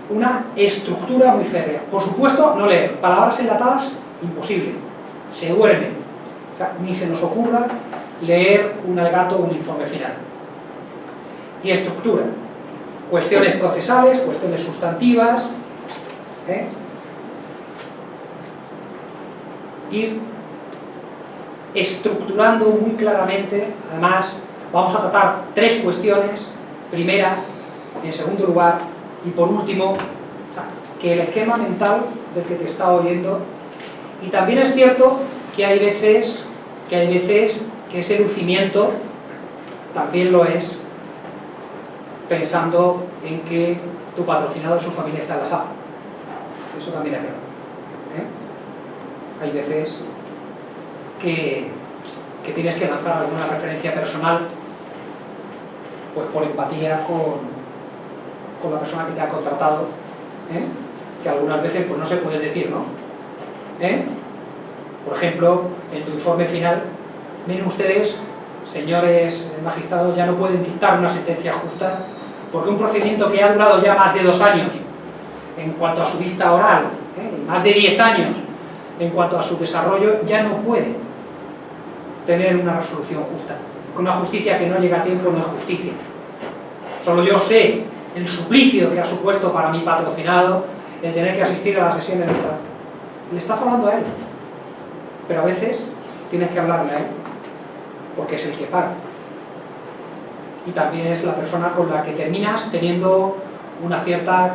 una estructura muy férrea. Por supuesto, no leer palabras enlatadas, imposible, se duerme. O sea, ni se nos ocurra leer un alegato o un informe final. Y estructura, cuestiones procesales, cuestiones sustantivas, ir estructurando muy claramente. Además, vamos a tratar 3 cuestiones: primera, en segundo lugar y por último, o sea, que el esquema mental del que te está oyendo. Y también es cierto que hay veces que ese lucimiento también lo es pensando en que tu patrocinado, su familia está en la sala. Eso también es verdad. Hay veces que tienes que lanzar alguna referencia personal, pues por empatía con la persona que te ha contratado, que algunas veces pues no se puede decir, ¿no? Por ejemplo, en tu informe final, miren ustedes, señores magistrados, ya no pueden dictar una sentencia justa porque un procedimiento que ha durado ya más de 2 años en cuanto a su vista oral, y más de 10 años en cuanto a su desarrollo, ya no puede tener una resolución justa. Una justicia que no llega a tiempo no es justicia. Solo yo sé el suplicio que ha supuesto para mi patrocinado el tener que asistir a la sesión de nuestra. Le estás hablando a él, pero a veces tienes que hablarle a él, porque es el que paga. Y también es la persona con la que terminas teniendo una cierta,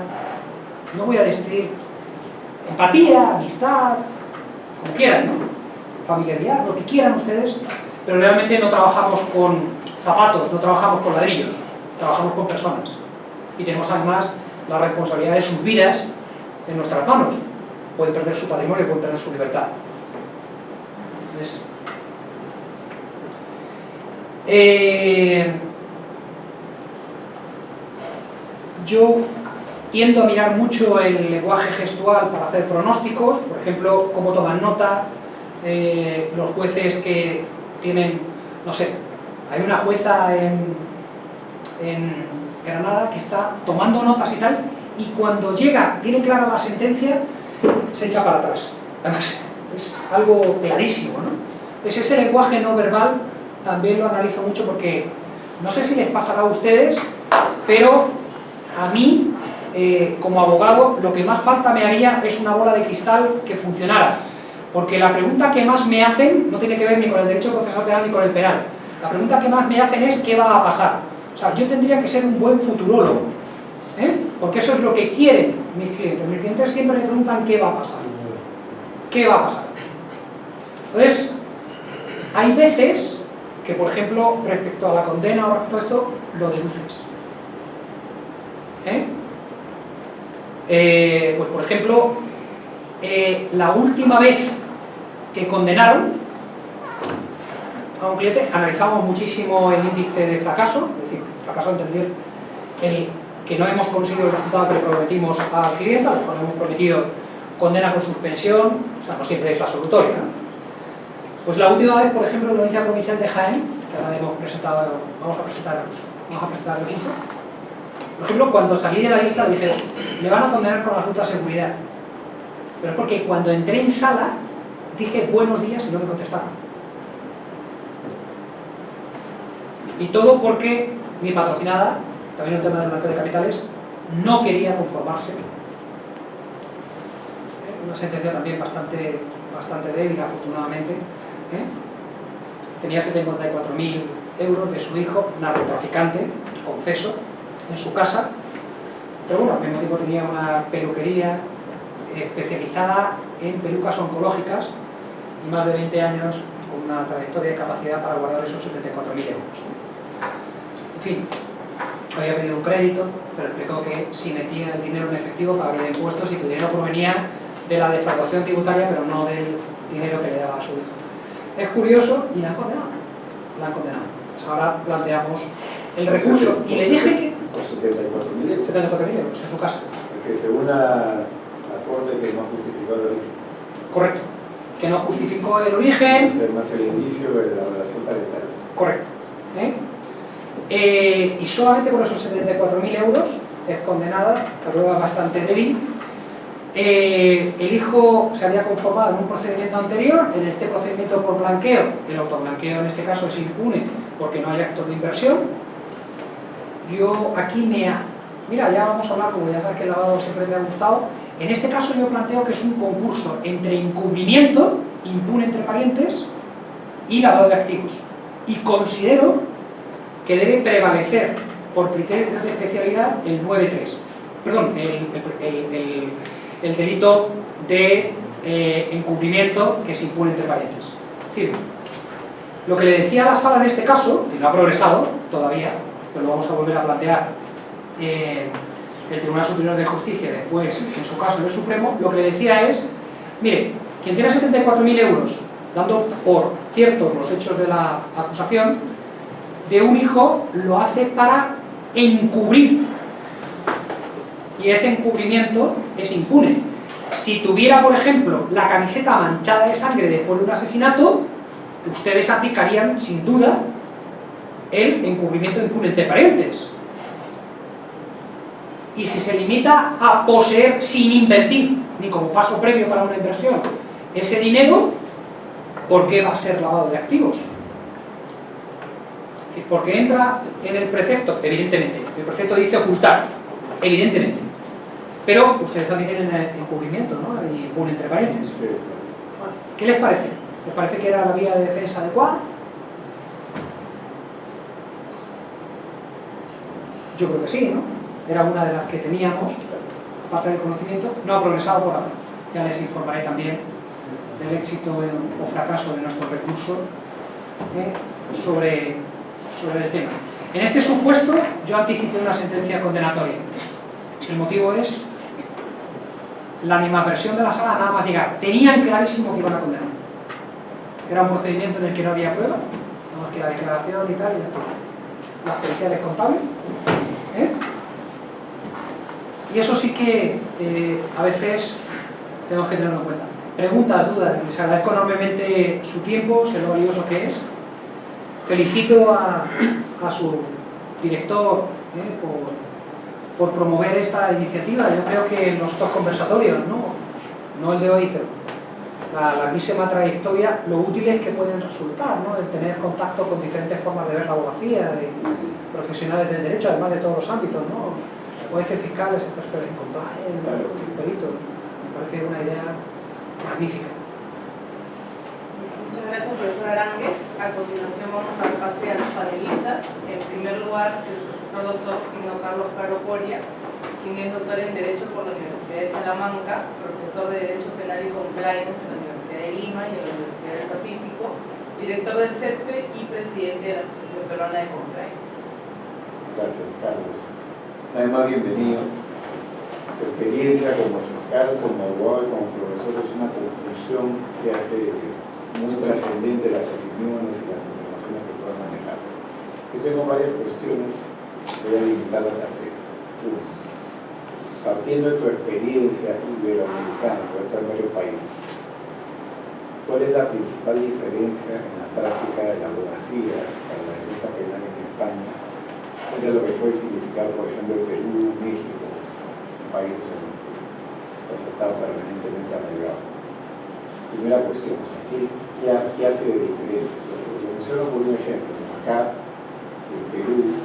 no voy a decir, empatía, amistad, como quieran, ¿no? Familiaridad, lo que quieran ustedes, pero realmente no trabajamos con zapatos, no trabajamos con ladrillos, trabajamos con personas. Y tenemos además la responsabilidad de sus vidas en nuestras manos. Pueden perder su patrimonio, pueden perder su libertad. Entonces, yo tiendo a mirar mucho el lenguaje gestual para hacer pronósticos, por ejemplo, cómo toman nota los jueces que tienen, no sé, hay una jueza en Granada que está tomando notas y tal, y cuando llega, tiene clara la sentencia, se echa para atrás. Además, es algo clarísimo, ¿no? Pues ese lenguaje no verbal también lo analizo mucho porque no sé si les pasará a ustedes, pero a mí, como abogado, lo que más falta me haría es una bola de cristal que funcionara. Porque la pregunta que más me hacen no tiene que ver ni con el derecho procesal penal ni con el penal. La pregunta que más me hacen es ¿qué va a pasar? O sea, yo tendría que ser un buen futurólogo, porque eso es lo que quieren mis clientes. Mis clientes siempre me preguntan ¿qué va a pasar? ¿Qué va a pasar? Entonces, hay veces que, por ejemplo, respecto a la condena o respecto a esto, lo deduces. Pues, por ejemplo, la última vez que condenaron a un cliente, analizamos muchísimo el índice de fracaso, es decir, fracaso entender el que no hemos conseguido el resultado que le prometimos al cliente, a lo mejor hemos prometido condena con suspensión, o sea, no siempre es absolutoria, ¿no? Pues la última vez, por ejemplo, en la Audiencia Provincial de Jaén, que ahora vamos a presentar el recurso, por ejemplo, cuando salí de la lista le dije, le van a condenar por la Junta de Seguridad, pero es porque cuando entré en sala dije buenos días y no me contestaron. Y todo porque mi patrocinada, también un tema del blanqueo de capitales, no quería conformarse. Una sentencia también bastante débil, afortunadamente. Tenía 74.000 euros de su hijo, narcotraficante, confeso, en su casa, pero bueno, al mismo tiempo tenía una peluquería especializada en pelucas oncológicas y más de 20 años con una trayectoria de capacidad para guardar esos 74.000 euros. En fin, había pedido un crédito, pero explicó que si metía el dinero en efectivo pagaría impuestos y que el dinero provenía de la defraudación tributaria, pero no del dinero que le daba a su hijo. Es curioso y la han condenado. La han condenado. Pues ahora planteamos el recurso y le dije que... Por 74.000 euros. 74.000 euros en su casa. Que según la Corte que no justificó el origen. Correcto. Que no justificó el origen. Ser más el inicio de la relación parental. Correcto. Y solamente con esos 74.000 euros es condenada, la prueba es bastante débil. El hijo se había conformado en un procedimiento anterior, en este procedimiento por blanqueo, el autoblanqueo en este caso es impune porque no hay acto de inversión. Yo aquí mira, ya vamos a hablar, como ya sabes que el lavado siempre me ha gustado, en este caso yo planteo que es un concurso entre encubrimiento, impune entre parientes, y lavado de activos. Y considero que debe prevalecer por criterios de especialidad el 9.3, perdón, el delito de encubrimiento que se impune entre parientes. Es decir, lo que le decía a la sala en este caso, que no ha progresado todavía, pero lo vamos a volver a plantear el Tribunal Superior de Justicia, después en su caso en el Supremo, lo que le decía es, mire, quien tiene 74.000 euros, dando por ciertos los hechos de la acusación, de un hijo lo hace para encubrir, y ese encubrimiento es impune. Si tuviera, por ejemplo, la camiseta manchada de sangre después de un asesinato, ustedes aplicarían, sin duda, el encubrimiento impune entre parientes. Y si se limita a poseer sin invertir, ni como paso previo para una inversión, ese dinero, ¿por qué va a ser lavado de activos? Porque entra en el precepto, evidentemente. El precepto dice ocultar, evidentemente. Pero ustedes también tienen encubrimiento, ¿no? Y impune entre parientes. ¿Qué les parece? ¿Les parece que era la vía de defensa adecuada? Yo creo que sí, ¿no? Era una de las que teníamos, aparte del conocimiento. No ha progresado por ahora. Ya les informaré también del éxito o fracaso de nuestro recurso sobre el tema. En este supuesto, yo anticipé una sentencia condenatoria. El motivo es la animadversión de la sala nada más llegar. Tenían clarísimo que iban a condenar. Era un procedimiento en el que no había prueba, nada más que la declaración y tal, y las periciales contables. Y eso sí que a veces tenemos que tenerlo en cuenta. Preguntas, dudas, les agradezco enormemente su tiempo, sé lo valioso que es. Felicito a su director por promover esta iniciativa. Yo creo que en los dos conversatorios, no el de hoy, pero la larguísima trayectoria, lo útiles que pueden resultar, ¿no? El tener contacto con diferentes formas de ver la abogacía, de profesionales del derecho, además de todos los ámbitos, ¿no? Jueces, fiscales, expertos en compliance, peritos. Me parece una idea magnífica. Muchas gracias, profesor Aránguez. A continuación vamos a dar pase a los panelistas. En primer lugar, el profesor doctor Pino Carlos Caro Coria, quien es doctor en Derecho por la Universidad de Salamanca, profesor de Derecho Penal y Compliance en la Universidad de Lima y en la Universidad del Pacífico, director del CETPE y presidente de la Asociación Peruana de Compliance. Gracias, Carlos. Además, bienvenido. Tu experiencia como fiscal, como abogado y como profesor es una conclusión que hace muy trascendente las opiniones y las informaciones que puedas manejar. Yo tengo varias cuestiones, voy a limitarlas a tres. Uno, partiendo de tu experiencia iberoamericana, que está en varios países, ¿cuál es la principal diferencia en la práctica de la abogacía para la defensa penal en España? Es lo que puede significar, por ejemplo, Perú, México, países en los que estado permanentemente arraigados. Primera cuestión, o sea, ¿qué hace de diferente? Lo menciono por un ejemplo. Acá, en Perú,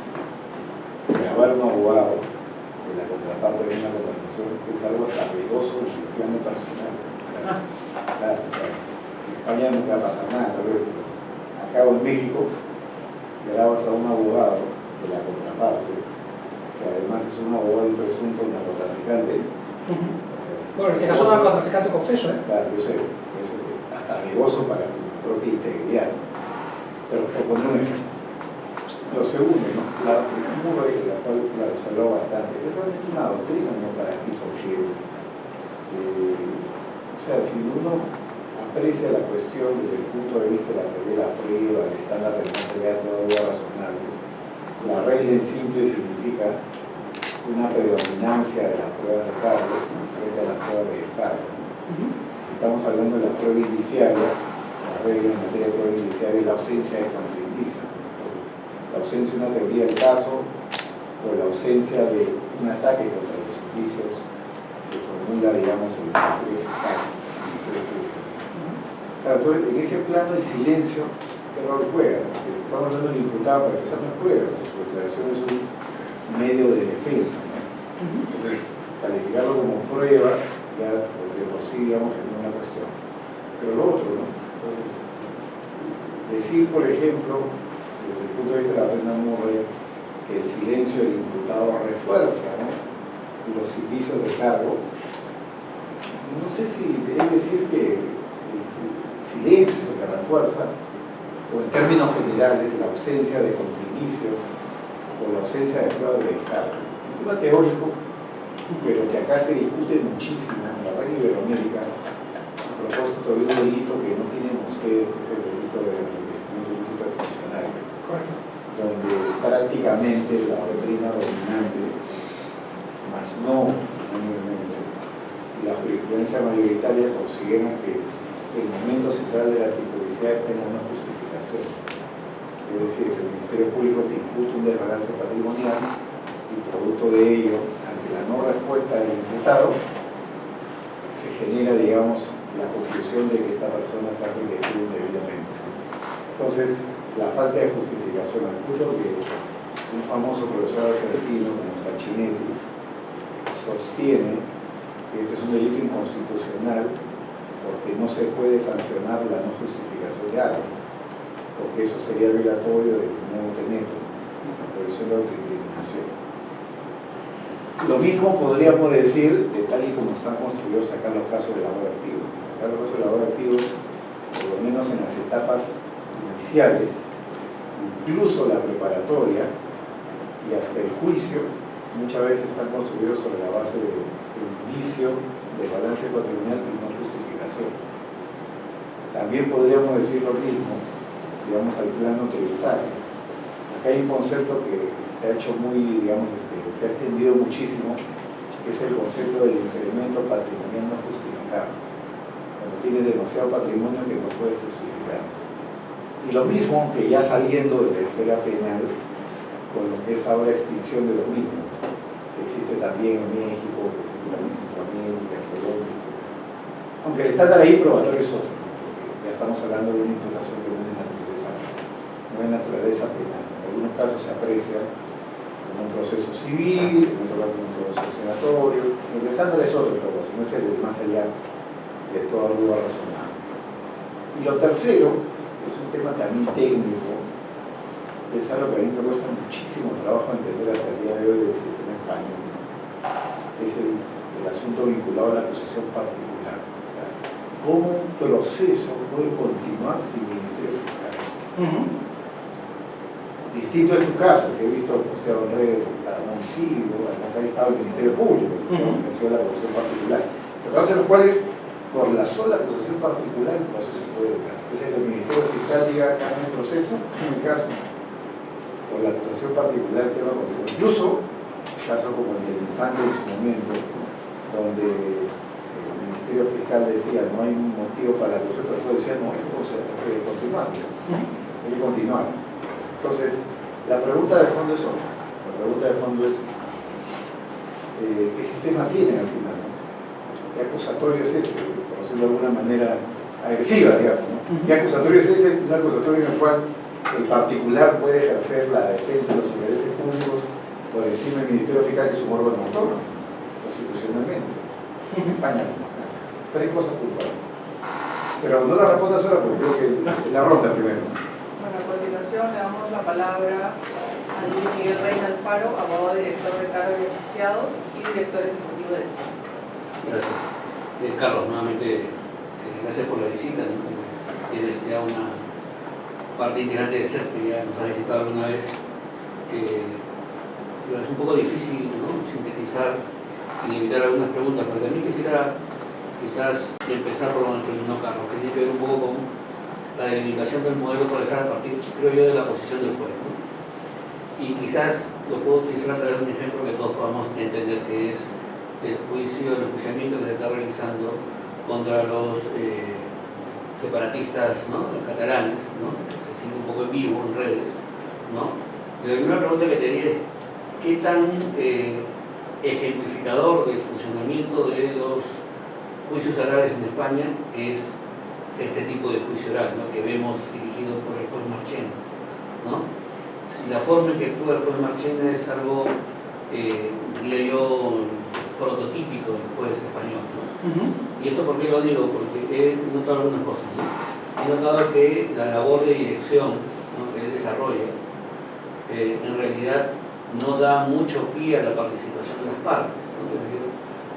grabar un abogado de la contraparte de una conversación es algo hasta riesgoso en el plano personal. Claro, o sea, en España no te va a pasar nada, pero acá en México grabas a un abogado de la contraparte, que además es un abogado de un presunto narcotraficante. Bueno, en este caso es narcotraficante confeso, ¿eh? Claro, yo sé, eso es hasta riesgoso para tu propia integridad. Pero por poner un ejemplo. Lo segundo, ¿no? La Murray, de la cual se habló bastante, es realmente una doctrina, ¿no? Para ti, porque, o sea, si uno aprecia la cuestión desde el punto de vista de la teoría de la prueba, el estándar de más allá de todo razonable, la regla en simple significa una predominancia de las pruebas de cargo frente a las pruebas de descargo. Si estamos hablando de la prueba indiciaria, la regla en materia de prueba indiciaria es la ausencia de contraindicio. La ausencia de una teoría del caso o la ausencia de un ataque contra los indicios que formula, digamos, el Ministerio Fiscal. Claro, entonces, en ese plano el silencio, ¿qué rol juega? Porque si estamos hablando del imputado, para empezar no es prueba, su declaración es un medio de defensa, ¿no? Entonces, calificarlo como prueba, ya de por sí, digamos, es una cuestión. Pero lo otro, ¿no? Entonces, decir, por ejemplo, desde el punto de vista de la pena Murray, que el silencio del imputado refuerza, ¿no?, los indicios de cargo, no sé si es decir que el silencio es lo que refuerza, o en términos generales, la ausencia de contraindicios o la ausencia de pruebas de descargo. Es un tema teórico, pero que acá se discute muchísimo en la región iberoamérica a propósito de un delito que no tienen ustedes, que es el delito de enriquecimiento ilícito de funcionario. Correcto. Donde prácticamente la doctrina dominante, más no unánimamente, y la jurisprudencia mayoritaria consideran que el momento central de la tipicidad está en la no justificación. Es decir, que el Ministerio Público te imputa un desbalance patrimonial y producto de ello, ante la no respuesta del imputado, se genera, digamos, la conclusión de que esta persona se ha enriquecido indebidamente. Entonces, la falta de justificación, al punto que un famoso profesor argentino como Sanchinetti sostiene que este es un delito inconstitucional porque no se puede sancionar la no justificación de algo, porque eso sería violatorio del nuevo teneto, la prohibición de autoincriminación. Lo mismo podríamos decir de tal y como están construidos acá los casos de lavado de activos. Acá los casos de lavado de activos, por lo menos en las etapas iniciales, incluso la preparatoria y hasta el juicio, muchas veces están construidos sobre la base de indicio de balance patrimonial y no justificación. También podríamos decir lo mismo si vamos al plano tributario. Acá hay un concepto que se ha hecho muy, digamos, se ha extendido muchísimo, que es el concepto del incremento patrimonial no justificado. Cuando tienes demasiado patrimonio que no puedes justificar. Y lo mismo que ya saliendo de la esfera penal, con lo que es ahora extinción de dominio, que existe también en México, que existe también en Centroamérica, en Colombia, etc. Aunque el estándar ahí probatorio es otro, porque ya estamos hablando de una imputación que no es naturaleza penal. En algunos casos se aprecia en un proceso civil, en otro caso en un proceso sancionatorio. El estándar es otro, pero no es el más allá de toda duda razonable. Y lo tercero, es un tema también técnico, es algo que a mí me cuesta muchísimo trabajo entender hasta el día de hoy del sistema español, es el asunto vinculado a la acusación particular. ¿Cómo un proceso puede continuar sin Ministerio Fiscal? Distinto es tu caso, que he visto posteado en redes para un homicidio, además ahí estaba el Ministerio Público, que se la acusación particular. Pero casos en los cuales, por la sola acusación particular, el proceso puede durar. Es decir, el Ministerio Fiscal diga que hay un proceso, en mi caso, por la acusación particular, el tema continúa. Incluso, caso como el del Infante en su momento, donde el Ministerio Fiscal decía no hay un motivo para la acusación, pero después decía no, o sea, hay que continuar. Hay que continuar. Entonces, la pregunta de fondo es otra. La pregunta de fondo es ¿qué sistema tiene al final? ¿Qué acusatorio es ese? Por decirlo de alguna manera agresiva, digamos, ¿no? ¿Qué acusatorio es ese? Un acusatorio en el cual el particular puede ejercer la defensa de los intereses públicos por encima del Ministerio Fiscal, que es un órgano autónomo, constitucionalmente. En España no. Tres cosas puntuales. Pero no la respondas ahora porque creo que la ronda primero. Bueno, a continuación le damos la palabra a Luis Miguel Reina Alfaro, abogado director de Caro y Asociados y director ejecutivo de CEP. Gracias. Carlos, nuevamente, gracias por la visita, ¿no? Tienes ya una parte integrante de CEP que ya nos ha visitado alguna vez. Pero es un poco difícil, ¿no?, sintetizar y limitar algunas preguntas, pero también quisiera quizás empezar por lo que terminó Carlos, que tiene que ver un poco con la delimitación del modelo procesal a partir, creo yo, de la posición del juez, ¿no? Y quizás lo puedo utilizar a través de un ejemplo que todos podamos entender, que es el juicio, el enjuiciamiento que se está realizando contra los separatistas, ¿no?, los catalanes, ¿no?, se sigue un poco en vivo en redes, ¿no? La primera pregunta que te diría es ¿qué tan ejemplificador del funcionamiento de los juicios orales en España es este tipo de juicio oral, ¿no?, que vemos dirigido por el juez Marchena, ¿no? Si la forma en que actúa el juez Marchena es algo, diría yo, prototípico del juez español, ¿no? Y esto ¿por qué lo digo? Porque he notado algunas cosas, ¿no? He notado que la labor de dirección, ¿no?, que él desarrolla, en realidad no da mucho pie a la participación de las partes, ¿no? Es decir,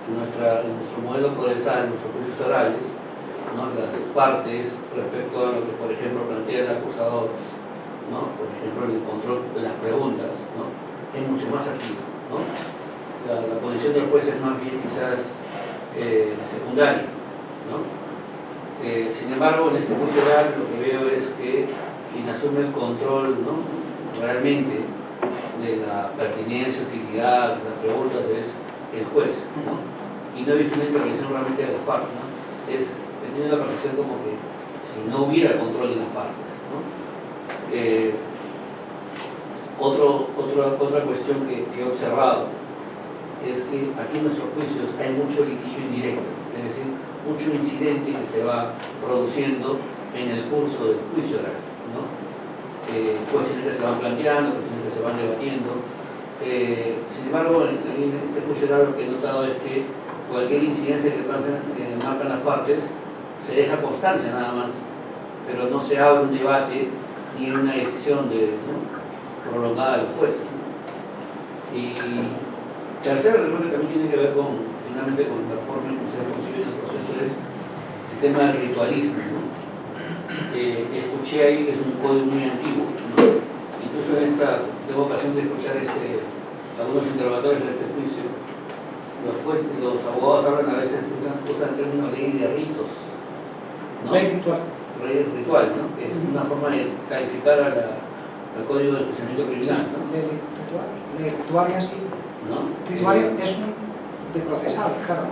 en nuestro modelo procesal, en nuestros juicios orales, ¿no?, las partes respecto a lo que, por ejemplo, plantea el acusador, ¿no?, por ejemplo, en el control de las preguntas, ¿no?, es mucho más activa, ¿no? La posición del juez es más bien quizás secundaria, ¿no? Sin embargo, en este juicio oral lo que veo es que quien asume el control, ¿no?, realmente de la pertinencia, utilidad de las preguntas es el juez, ¿no? Y no he visto una intervención realmente de las partes, ¿no? He tenido la percepción como que si no hubiera control de las partes, ¿no? Otra cuestión que he observado es que aquí en nuestros juicios hay mucho litigio indirecto, es decir, mucho incidente que se va produciendo en el curso del juicio oral, ¿no? Cuestiones que se van planteando, cuestiones que se van debatiendo. Sin embargo, en este juicio oral lo que he notado es que cualquier incidencia que marcan las partes se deja constancia nada más, pero no se abre un debate ni una decisión prolongada de los jueces, ¿no? Y tercero, creo que también tiene que ver finalmente con la forma en que ustedes conciben el proceso, es el tema del ritualismo, ¿no? He escuché ahí es un código muy antiguo, ¿no? Incluso tengo ocasión de escuchar algunos interrogatorios de este juicio. Los abogados hablan a veces, usan el término ley de ritos, ¿no? Ley ritual. Ley ritual, ¿no? Que es una forma de calificar al código de enjuiciamiento criminal, ¿no? Ley rituaria, sí. ¿No? Rituario es un de procesal, claro,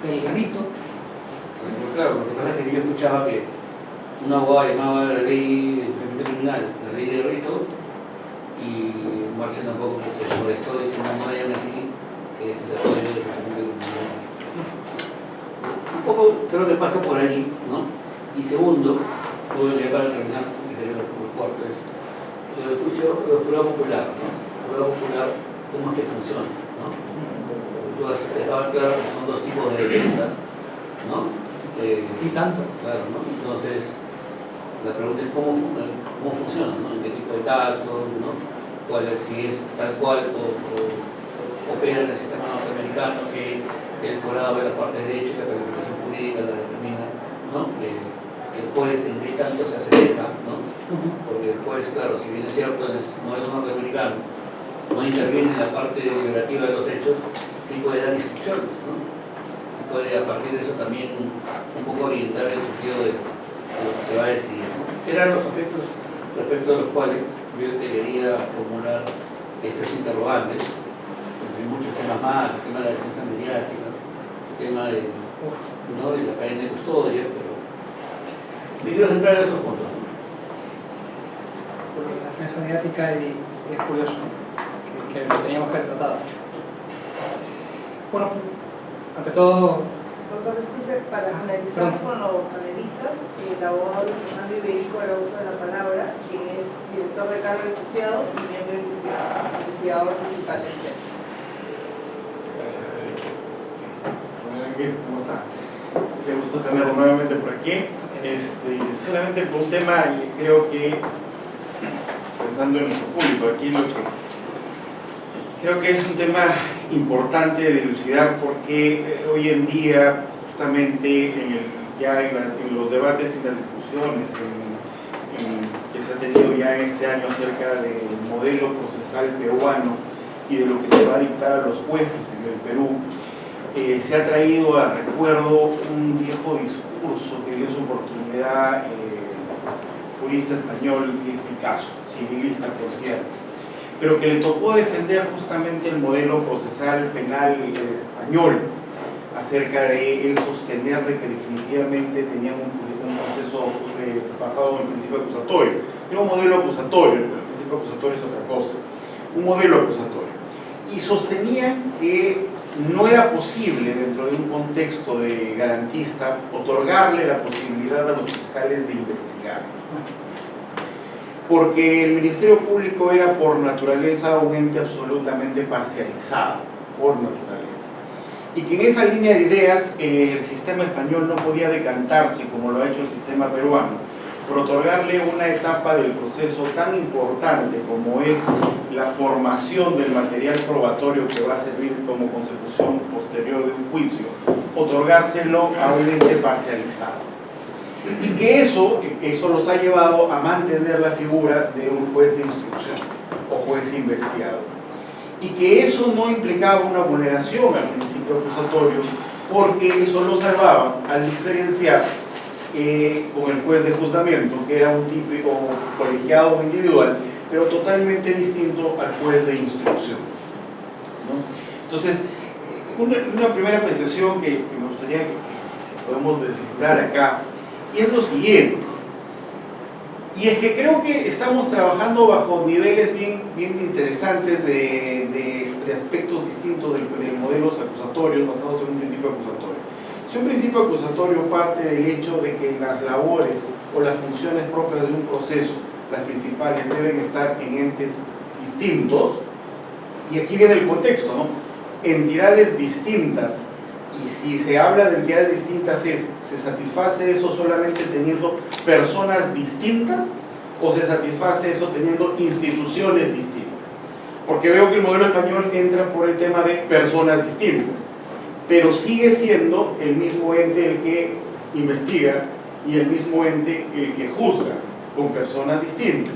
del rito. Claro, lo que pasa es que yo escuchaba que un abogado llamaba la ley de enjuiciamiento criminal la ley de rito, y Marchen tampoco se molestó diciendo no la llame así, que ese es el código de enjuiciamiento criminal. Un poco creo que pasa por ahí, ¿no? Y segundo, puedo llegar a terminar, el cuarto es sobre el juicio de jurado popular, ¿no? El jurado popular, ¿cómo es que funciona? ¿No? Tú has dejado claro que son dos tipos de defensa, ¿no? Y tanto. Claro, ¿no? Entonces, la pregunta es cómo funciona, ¿no? En qué tipo de casos, ¿no? Si es tal cual o opera en el sistema norteamericano, que el jurado ve la parte derecha y la calificación jurídica la determina, ¿no? El juez en qué tanto se asemeja, ¿no? Porque el juez, claro, si bien es cierto en el modelo norteamericano no interviene en la parte deliberativa de los hechos, sí puede dar instrucciones, ¿no? Y puede a partir de eso también un poco orientar el sentido de lo que se va a decidir, ¿no? Eran los aspectos respecto a los cuales yo te quería formular estos interrogantes. Hay muchos temas más, el tema de la defensa mediática, el tema de la cadena de custodia, pero me quiero centrar en esos puntos, ¿no? Porque la defensa mediática es curioso, ¿no? que lo teníamos que haber tratado. Bueno, ante todo... Doctor, disculpe, para finalizar con los panelistas, el abogado Fernando Iberico hará uso de la palabra, quien es director de cargos asociados y miembro investigador principal del centro. Gracias, ¿cómo está? Me gustó tenerlo nuevamente por aquí. Solamente por un tema, y creo que, pensando en nuestro público, aquí creo que es un tema importante de dilucidar porque hoy en día, justamente en los debates y las discusiones que se ha tenido ya en este año acerca del modelo procesal peruano y de lo que se va a dictar a los jueces en el Perú, se ha traído a recuerdo un viejo discurso que dio su oportunidad jurista español y Picasso, civilista por cierto, pero que le tocó defender justamente el modelo procesal penal español acerca de él sostener de que definitivamente tenía un proceso basado en el principio acusatorio. Era un modelo acusatorio, el principio acusatorio es otra cosa, un modelo acusatorio. Y sostenía que no era posible dentro de un contexto de garantista otorgarle la posibilidad a los fiscales de investigar, porque el Ministerio Público era por naturaleza un ente absolutamente parcializado, por naturaleza, y que en esa línea de ideas el sistema español no podía decantarse como lo ha hecho el sistema peruano por otorgarle una etapa del proceso tan importante como es la formación del material probatorio que va a servir como consecución posterior de un juicio, otorgárselo a un ente parcializado. Y que eso los ha llevado a mantener la figura de un juez de instrucción o juez investigador. Y que eso no implicaba una vulneración al principio acusatorio, porque eso lo salvaba al diferenciar con el juez de juzgamiento, que era un típico colegiado o individual, pero totalmente distinto al juez de instrucción, ¿no? Entonces, una primera apreciación que me gustaría que si podemos descifrar acá, y es lo siguiente, y es que creo que estamos trabajando bajo niveles bien interesantes de aspectos distintos de modelos acusatorios basados en un principio acusatorio. Si un principio acusatorio parte del hecho de que las labores o las funciones propias de un proceso, las principales, deben estar en entes distintos, y aquí viene el contexto, ¿no? Entidades distintas. Y si se habla de entidades distintas, ¿se satisface eso solamente teniendo personas distintas o se satisface eso teniendo instituciones distintas? Porque veo que el modelo español entra por el tema de personas distintas, pero sigue siendo el mismo ente el que investiga y el mismo ente el que juzga. con personas distintas.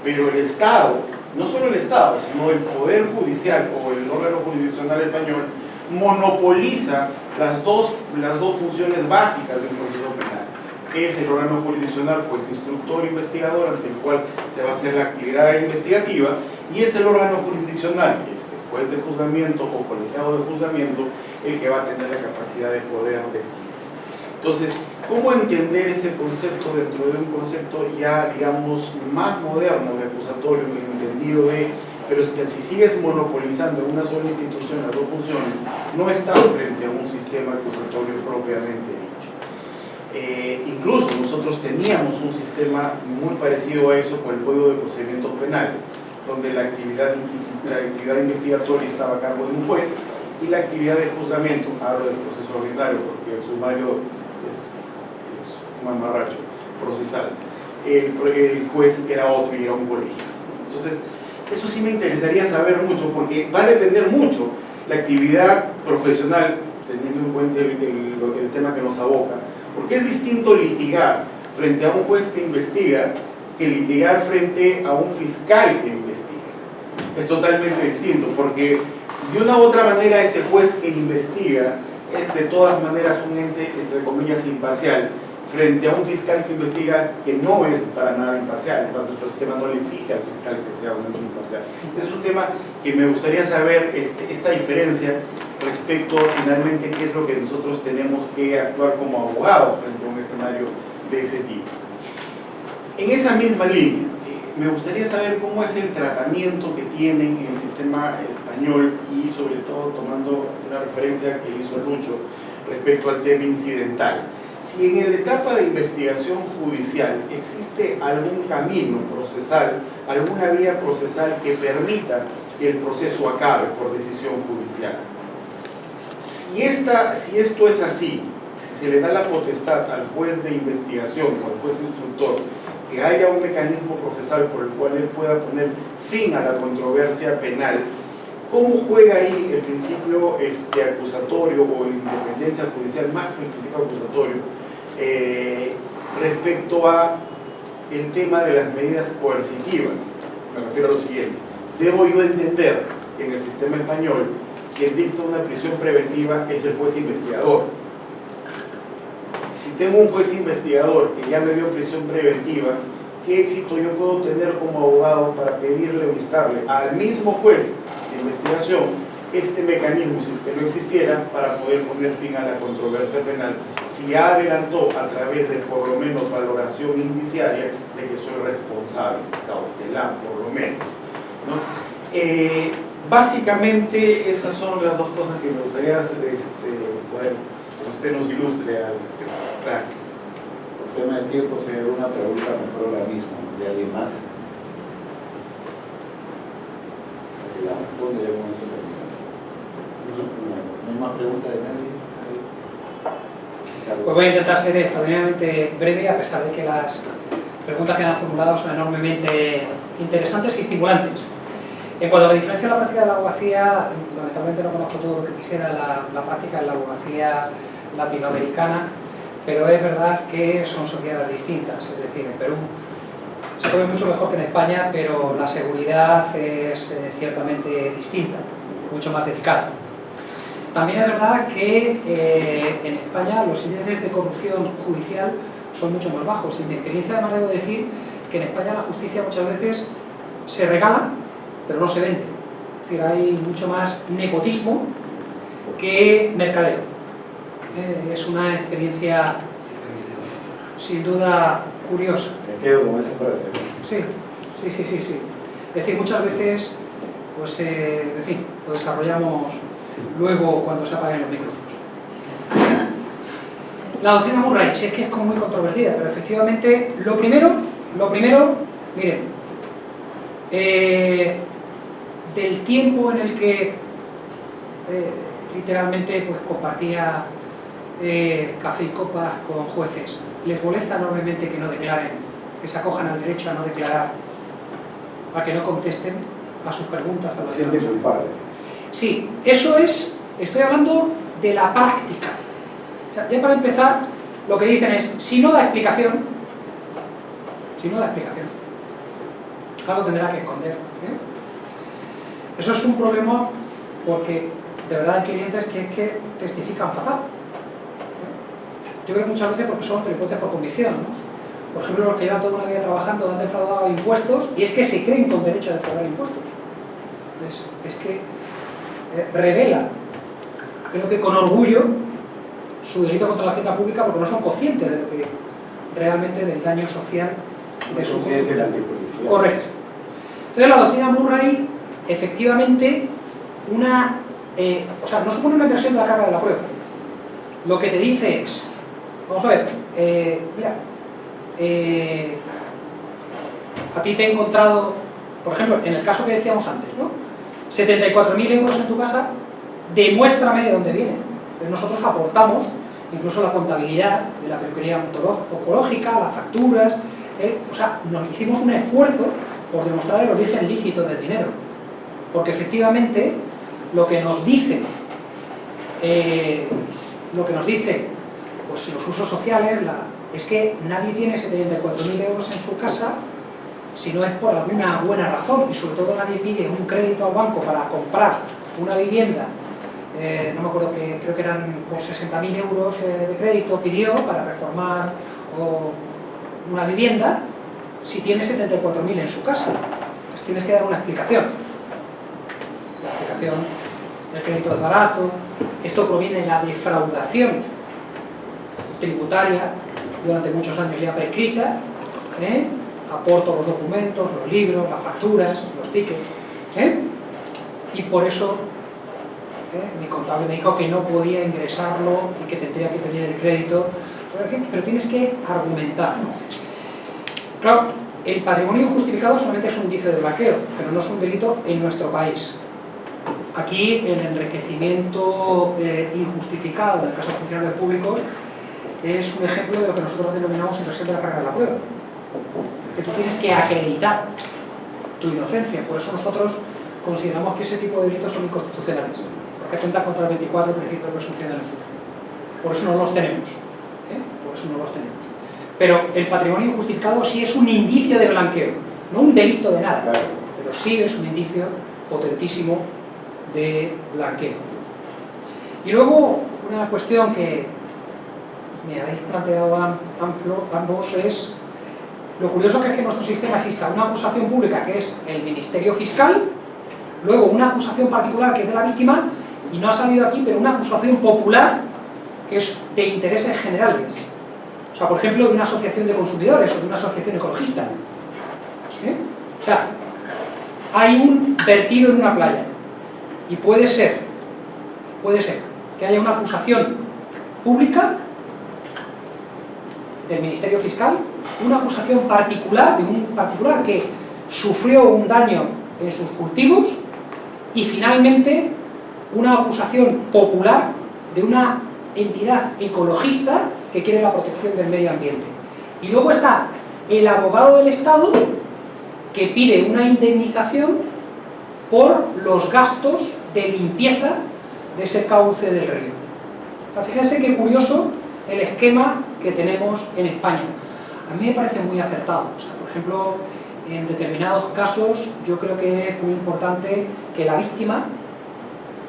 Pero el Estado, no solo el Estado, sino el Poder Judicial o el órgano jurisdiccional español, monopoliza las dos funciones básicas del proceso penal. Es el órgano jurisdiccional, pues instructor investigador, ante el cual se va a hacer la actividad investigativa, y es el órgano jurisdiccional, juez de juzgamiento o colegiado de juzgamiento, el que va a tener la capacidad de poder decidir. Entonces, ¿cómo entender ese concepto dentro de un concepto ya, digamos, más moderno de acusatorio, en el entendido de, pero es que si sigues monopolizando en una sola institución las dos funciones, no estás frente a un sistema acusatorio propiamente dicho? Incluso nosotros teníamos un sistema muy parecido a eso con el Código de Procedimientos Penales, donde la actividad investigatoria estaba a cargo de un juez y la actividad de juzgamiento, hablo del proceso ordinario porque el sumario es un mamarracho procesal, el juez era otro y era un colegiado. Entonces, eso sí me interesaría saber mucho, porque va a depender mucho la actividad profesional, teniendo en cuenta el tema que nos aboca, porque es distinto litigar frente a un juez que investiga que litigar frente a un fiscal que investiga. Es totalmente distinto, porque de una u otra manera ese juez que investiga es de todas maneras un ente, entre comillas, imparcial, frente a un fiscal que investiga que no es para nada imparcial. Nuestro sistema no le exige al fiscal que sea un ente imparcial. Es un tema que me gustaría saber, esta diferencia respecto finalmente qué es lo que nosotros tenemos que actuar como abogados frente a un escenario de ese tipo. En esa misma línea, me gustaría saber cómo es el tratamiento que tienen en el sistema español y sobre todo tomando una referencia que hizo Lucho respecto al tema incidental. Si en la etapa de investigación judicial existe algún camino procesal, alguna vía procesal que permita que el proceso acabe por decisión judicial. Si esto es así, si se le da la potestad al juez de investigación o al juez instructor que haya un mecanismo procesal por el cual él pueda poner fin a la controversia penal, ¿cómo juega ahí el principio acusatorio o independencia judicial más que el principio acusatorio respecto a el tema de las medidas coercitivas? Me refiero a lo siguiente: debo yo entender que en el sistema español quien dicta una prisión preventiva es el juez investigador. Si tengo un juez investigador que ya me dio prisión preventiva, ¿qué éxito yo puedo tener como abogado para pedirle o instarle al mismo juez de investigación este mecanismo, si es que no existiera, para poder poner fin a la controversia penal, si ya adelantó a través de por lo menos valoración indiciaria de que soy responsable, cautelar por lo menos, ¿no? Básicamente esas son las dos cosas que me gustaría poder que usted nos ilustre al gracias. Por tema de tiempo, sería una pregunta mejor la misma de alguien más. Que la responde ya con eso terminamos. ¿No hay más preguntas de nadie? Pues voy a intentar ser extraordinariamente breve, a pesar de que las preguntas que han formulado son enormemente interesantes y estimulantes. En cuanto a la diferencia de la práctica de la abogacía, lamentablemente no conozco todo lo que quisiera la práctica de la abogacía latinoamericana, pero es verdad que son sociedades distintas. Es decir, en Perú se come mucho mejor que en España, pero la seguridad es ciertamente distinta, mucho más delicada. También es verdad que en España los índices de corrupción judicial son mucho más bajos. En mi experiencia, además, debo decir que en España la justicia muchas veces se regala, pero no se vende. Es decir, hay mucho más nepotismo que mercadeo. Es una experiencia sin duda curiosa. Me quedo con esa frase. Sí. Es decir, muchas veces, pues, en fin, lo desarrollamos luego cuando se apaguen los micrófonos. La doctrina Murray, sí, es que es como muy controvertida, pero efectivamente, lo primero, miren, del tiempo en el que literalmente pues compartía café y copas con jueces, les molesta enormemente que no declaren, que se acojan al derecho a no declarar, a que no contesten a sus preguntas a los Siente culpable. Sí, eso es, estoy hablando de la práctica. O sea, ya para empezar, lo que dicen es, si no da explicación, si no da explicación. Algo tendrá que esconder. Eso es un problema porque de verdad hay clientes que testifican fatal. Yo creo que muchas veces porque son delincuentes por convicción, ¿no? Por ejemplo, los que llevan toda una vida trabajando han defraudado impuestos y es que se creen con derecho a defraudar impuestos. Entonces, es que revelan, creo que con orgullo, su delito contra la hacienda pública porque no son conscientes de lo que realmente del daño social de su conciencia antipolicía. Correcto. Entonces la doctrina Murray, efectivamente, o sea, no supone una inversión de la carga de la prueba. Lo que te dice es, vamos a ver, mira, a ti te he encontrado, por ejemplo, en el caso que decíamos antes, ¿no? 74.000 euros en tu casa, demuéstrame de dónde vienen. Entonces nosotros aportamos incluso la contabilidad de la peluquería oncológica, las facturas, o sea, nos hicimos un esfuerzo por demostrar el origen lícito del dinero. Porque efectivamente lo que nos dice pues los usos sociales es que nadie tiene 74.000 euros en su casa si no es por alguna buena razón, y sobre todo nadie pide un crédito al banco para comprar una vivienda, no me acuerdo, creo que eran por 60.000 euros de crédito pidió para reformar una vivienda si tiene 74.000 en su casa. Pues tienes que dar una explicación. La explicación, el crédito es barato, esto proviene de la defraudación tributaria durante muchos años ya prescrita, aporto los documentos, los libros, las facturas, los tickets, y por eso mi contable me dijo que no podía ingresarlo y que tendría que pedir el crédito, pero tienes que argumentar. Claro, el patrimonio injustificado solamente es un indicio de blanqueo, pero no es un delito en nuestro país. Aquí el enriquecimiento injustificado, en el caso de funcionarios públicos, es un ejemplo de lo que nosotros denominamos inversión de la carga de la prueba. Que tú tienes que acreditar tu inocencia. Por eso nosotros consideramos que ese tipo de delitos son inconstitucionales, porque atentan contra el 24 principio de presunción de inocencia. Por eso no los tenemos. Por eso no los tenemos. Pero el patrimonio injustificado sí es un indicio de blanqueo, no un delito de nada, Claro. pero sí es un indicio potentísimo de blanqueo. Y luego, una cuestión que me habéis planteado ambos es lo curioso que es que en nuestro sistema exista una acusación pública que es el Ministerio Fiscal, luego una acusación particular que es de la víctima, y no ha salido aquí, pero una acusación popular que es de intereses generales. O sea, por ejemplo, de una asociación de consumidores o de una asociación ecologista. O sea, hay un vertido en una playa y puede ser que haya una acusación pública del Ministerio Fiscal, una acusación particular de un particular que sufrió un daño en sus cultivos y finalmente una acusación popular de una entidad ecologista que quiere la protección del medio ambiente. Y luego está el abogado del Estado que pide una indemnización por los gastos de limpieza de ese cauce del río. O sea, fíjense qué curioso el esquema que tenemos en España. A mí me parece muy acertado. O sea, por ejemplo, en determinados casos yo creo que es muy importante que la víctima,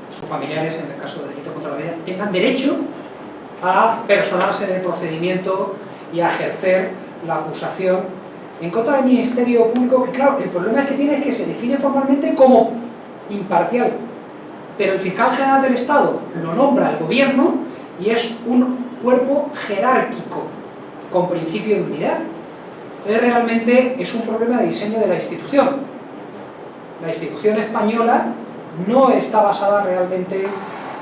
sus familiares en el caso de delito contra la vida, tengan derecho a personarse en el procedimiento y a ejercer la acusación en contra del Ministerio Público, que claro, el problema que tiene es que se define formalmente como imparcial, pero el fiscal general del Estado lo nombra el gobierno y es un cuerpo jerárquico con principio de unidad. Entonces realmente es un problema de diseño de la institución. La institución española no está basada realmente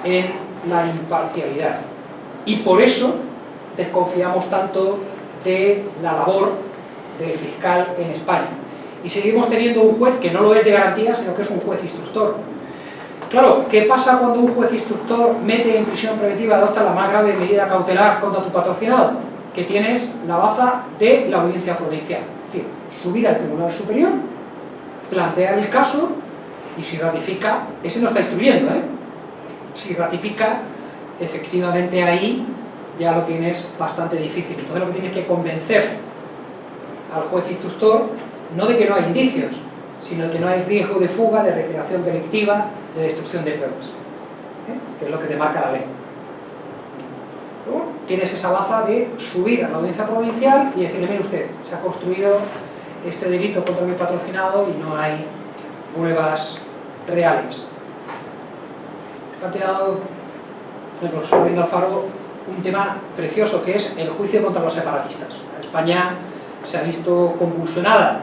en la imparcialidad y por eso desconfiamos tanto de la labor del fiscal en España y seguimos teniendo un juez que no lo es de garantía, sino que es un juez instructor. Claro, ¿qué pasa cuando un juez instructor mete en prisión preventiva, adopta la más grave medida cautelar contra tu patrocinado? Que tienes la baza de la audiencia provincial, es decir, subir al Tribunal Superior, plantear el caso y si ratifica, ese no está instruyendo, si ratifica, efectivamente ahí ya lo tienes bastante difícil. Entonces lo que tienes que convencer al juez instructor no de que no hay indicios, sino de que no hay riesgo de fuga, de reiteración delictiva, de destrucción de pruebas, que es lo que te marca la ley. Pero bueno, tienes esa baza de subir a la audiencia provincial y decirle, mire usted, se ha construido este delito contra mi patrocinado y no hay pruebas reales. Ha planteado el profesor Benito Alfaro un tema precioso que es el juicio contra los separatistas. España se ha visto convulsionada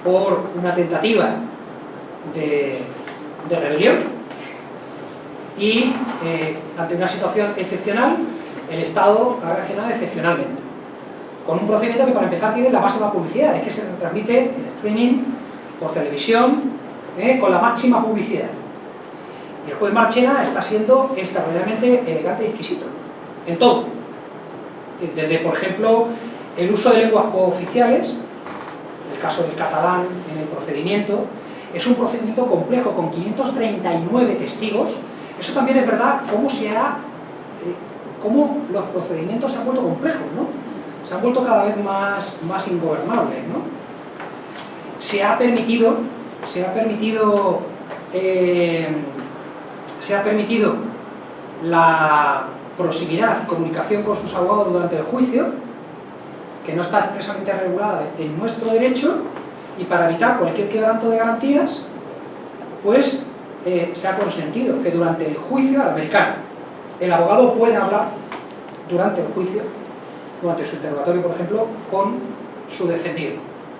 por una tentativa de rebelión y ante una situación excepcional el Estado ha reaccionado excepcionalmente con un procedimiento que para empezar tiene la máxima publicidad, es que se transmite en streaming, por televisión, con la máxima publicidad. Y el juez Marchena está siendo extraordinariamente elegante y exquisito en todo, desde por ejemplo el uso de lenguas cooficiales. El caso del catalán en el procedimiento es un procedimiento complejo con 539 testigos. Eso también es verdad cómo los procedimientos se han vuelto complejos, ¿no? Se han vuelto cada vez más ingobernables, ¿no? Se ha permitido la proximidad y comunicación con sus abogados durante el juicio, que no está expresamente regulada en nuestro derecho, y para evitar cualquier quebranto de garantías, pues se ha consentido que durante el juicio al americano el abogado pueda hablar durante el juicio, durante su interrogatorio, por ejemplo, con su defendido.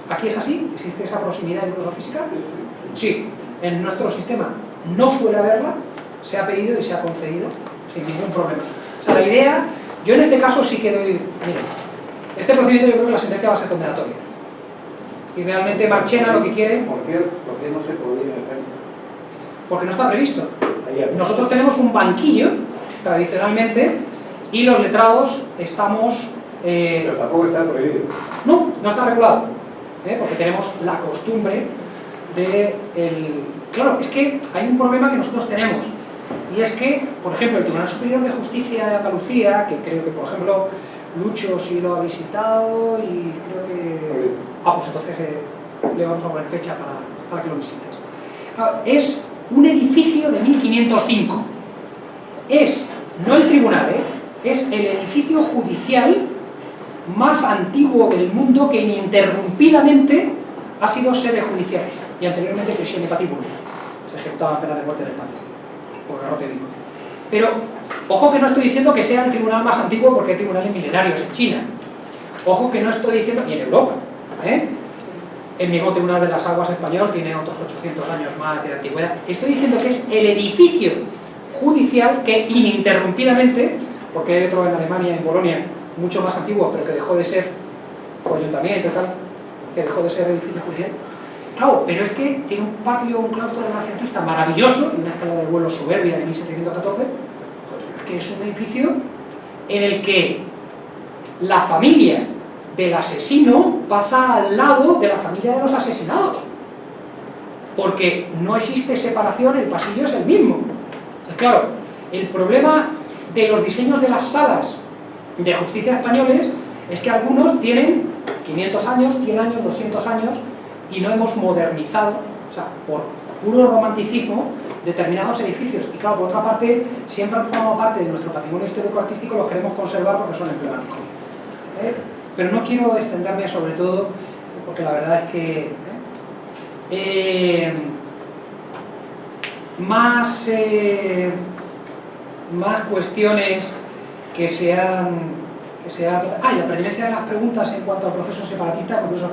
¿Aquí es así? ¿Existe esa proximidad incluso física? Sí. En nuestro sistema no suele haberla, se ha pedido y se ha concedido sin ningún problema. O sea, la idea, yo en este caso sí que doy... Mira, este procedimiento yo creo que la sentencia va a ser condenatoria. Y realmente Marchena lo que quiere... ¿Por qué no se podía en el caso? Porque no está previsto. Nosotros tenemos un banquillo, tradicionalmente, y los letrados estamos... Pero tampoco está prohibido. No, no está regulado, porque tenemos la costumbre de... Claro, es que hay un problema que nosotros tenemos, y es que, por ejemplo, el Tribunal Superior de Justicia de Andalucía, que creo que, por ejemplo, Lucho sí lo ha visitado, y creo que... pues entonces le vamos a poner fecha para que lo visites. Es un edificio de 1505. Es, no el tribunal, es el edificio judicial más antiguo del mundo que ininterrumpidamente ha sido sede judicial y anteriormente prisión de patíbulo. Se ejecutaba pena de muerte en el patio, por garrote vivo. Pero, ojo que no estoy diciendo que sea el tribunal más antiguo porque hay tribunales milenarios en China. Ojo que no estoy diciendo, y en Europa, el mismo Tribunal de las Aguas español tiene otros 800 años más de antigüedad. Estoy diciendo que es el edificio judicial que ininterrumpidamente, porque hay otro en Alemania, en Bolonia, mucho más antiguo, pero que dejó de ser ayuntamiento y tal, que dejó de ser edificio judicial. Claro, pero es que tiene un patio, un claustro de renacentista maravilloso, y una escala de vuelo soberbia de 1714, que es un edificio en el que la familia del asesino pasa al lado de la familia de los asesinados, porque no existe separación, el pasillo es el mismo. Entonces, claro, el problema de los diseños de las salas de justicia españoles es que algunos tienen 500 años, 100 años, 200 años, y no hemos modernizado, o sea, por puro romanticismo, determinados edificios. Y claro, por otra parte, siempre han formado parte de nuestro patrimonio histórico-artístico, los queremos conservar porque son emblemáticos. Pero no quiero extenderme sobre todo, porque la verdad es que más cuestiones que se han... la pertinencia de las preguntas en cuanto al proceso separatista, por eso,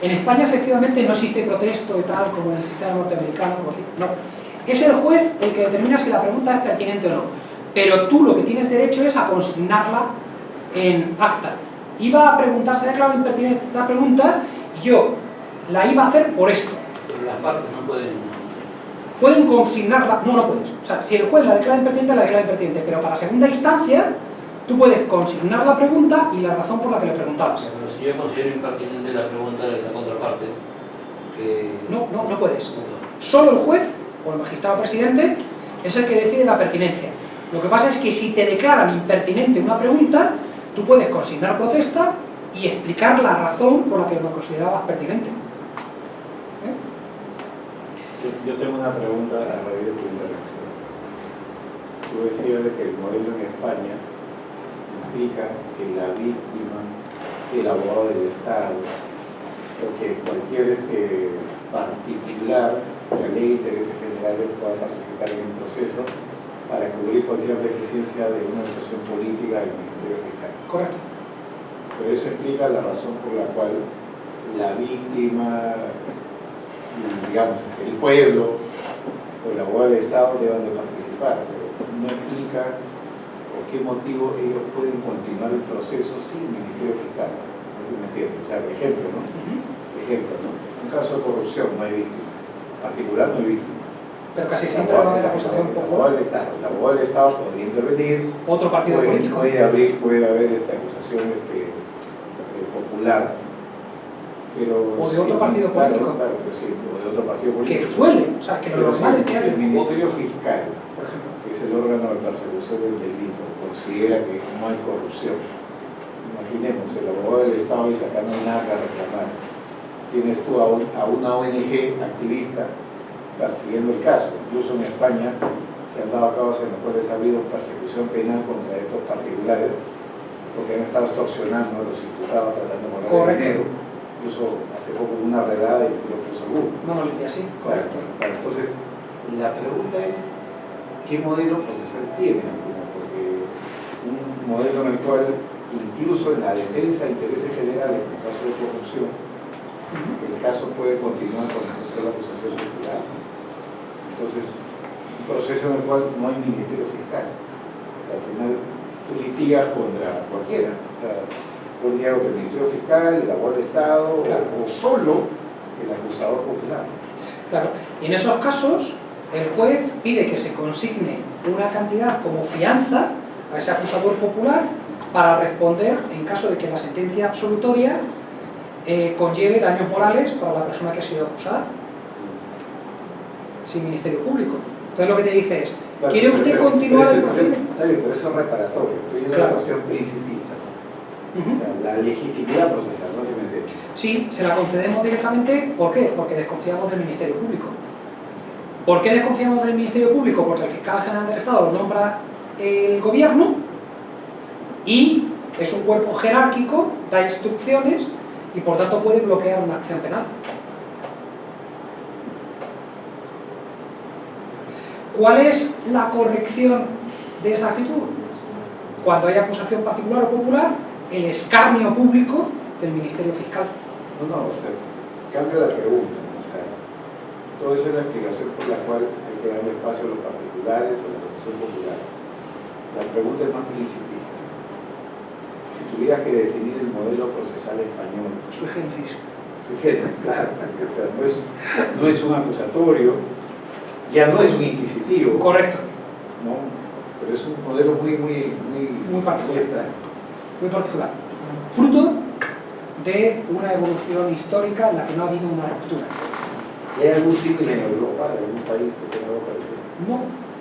en España efectivamente no existe protesto y tal como en el sistema norteamericano, no. Es el juez el que determina si la pregunta es pertinente o no, pero tú lo que tienes derecho es a consignarla en acta. Iba a preguntar, se ha declarado impertinente esta pregunta, y yo la iba a hacer por esto. Pero las partes no pueden... Pueden consignarla, no puedes. O sea, si el juez la declara impertinente, pero para segunda instancia, tú puedes consignar la pregunta y la razón por la que le preguntabas. Pero si yo considero impertinente la pregunta de la contraparte, que... No puedes. Solo el juez o el magistrado presidente es el que decide la pertinencia. Lo que pasa es que si te declaran impertinente una pregunta, tú puedes consignar protesta y explicar la razón por la que lo considerabas pertinente. Yo tengo una pregunta a raíz de tu intervención. Tú decías de que el modelo en España implica que la víctima, el abogado del Estado, o que cualquier particular, la ley de intereses generales, pueda participar en un proceso para cubrir cualquier deficiencia de una actuación política del Ministerio Fiscal. Correcto. Pero eso explica la razón por la cual la víctima, digamos, el pueblo o el abogado del Estado deban de participar, pero no explica por qué motivo ellos pueden continuar el proceso sin el Ministerio Fiscal. No sé si me entiendes. O sea, por ejemplo, ¿no? Un caso de corrupción no hay víctima, particular no hay víctima. Pero casi siempre va a haber acusación popular. El abogado del Estado podría intervenir. Otro partido político. Puede haber esta acusación popular. Pero o de otro partido político. Claro, pero sí, o de otro partido político. Que suele, o sea, que lo normal es que haya. El Ministerio Fiscal, por ejemplo, que es el órgano de persecución del delito, considera que no hay corrupción. Imaginemos, el abogado del Estado dice acá no hay nada que reclamar. Tienes tú a una ONG activista persiguiendo el caso. Incluso en España se han dado casos en los cuales ha habido persecución penal contra estos particulares porque han estado extorsionando a los imputados tratando de cobrar dinero. Incluso hace poco hubo una redada y lo puso Google. No lo limpia así, correcto. Claro, entonces, la pregunta es, ¿qué modelo procesal tiene al final? Porque un modelo en el cual, incluso en la defensa de intereses generales, en el caso de corrupción, el caso puede continuar con el proceso de acusación popular. Entonces, un proceso en el cual no hay ministerio fiscal. O sea, al final, tú litigas contra cualquiera. O sea, un día el Ministerio Fiscal, el abogado del Estado, claro, o solo el acusador popular. Claro, y en esos casos el juez pide que se consigne una cantidad como fianza a ese acusador popular para responder en caso de que la sentencia absolutoria conlleve daños morales para la persona que ha sido acusada sin Ministerio Público. Entonces lo que te dice es, claro, ¿quiere usted continuar el procedimiento? Está bien, pero eso es reparatorio, esto ya es una cuestión principista. O sea, la legitimidad procesal, no se me entiende. Sí, se la concedemos directamente, ¿por qué? Porque desconfiamos del Ministerio Público. ¿Por qué desconfiamos del Ministerio Público? Porque el fiscal general del Estado lo nombra el gobierno y es un cuerpo jerárquico, da instrucciones y por tanto puede bloquear una acción penal. ¿Cuál es la corrección de esa actitud? Cuando hay acusación particular o popular, el escarnio público del Ministerio Fiscal. No, o sea, cambio la pregunta. O sea, todo eso es la explicación por la cual hay que darle espacio a los particulares o a la acusación popular. La pregunta es más principista. Si tuvieras que definir el modelo procesal español, Sui generis. Claro, o sea, no es un acusatorio, ya no es un inquisitivo. Correcto. ¿No? Pero es un modelo muy particular. extraño. Muy particular. Fruto de una evolución histórica en la que no ha habido una ruptura. ¿Y hay algún sitio en Europa, de algún país que tenga algo parecido? No,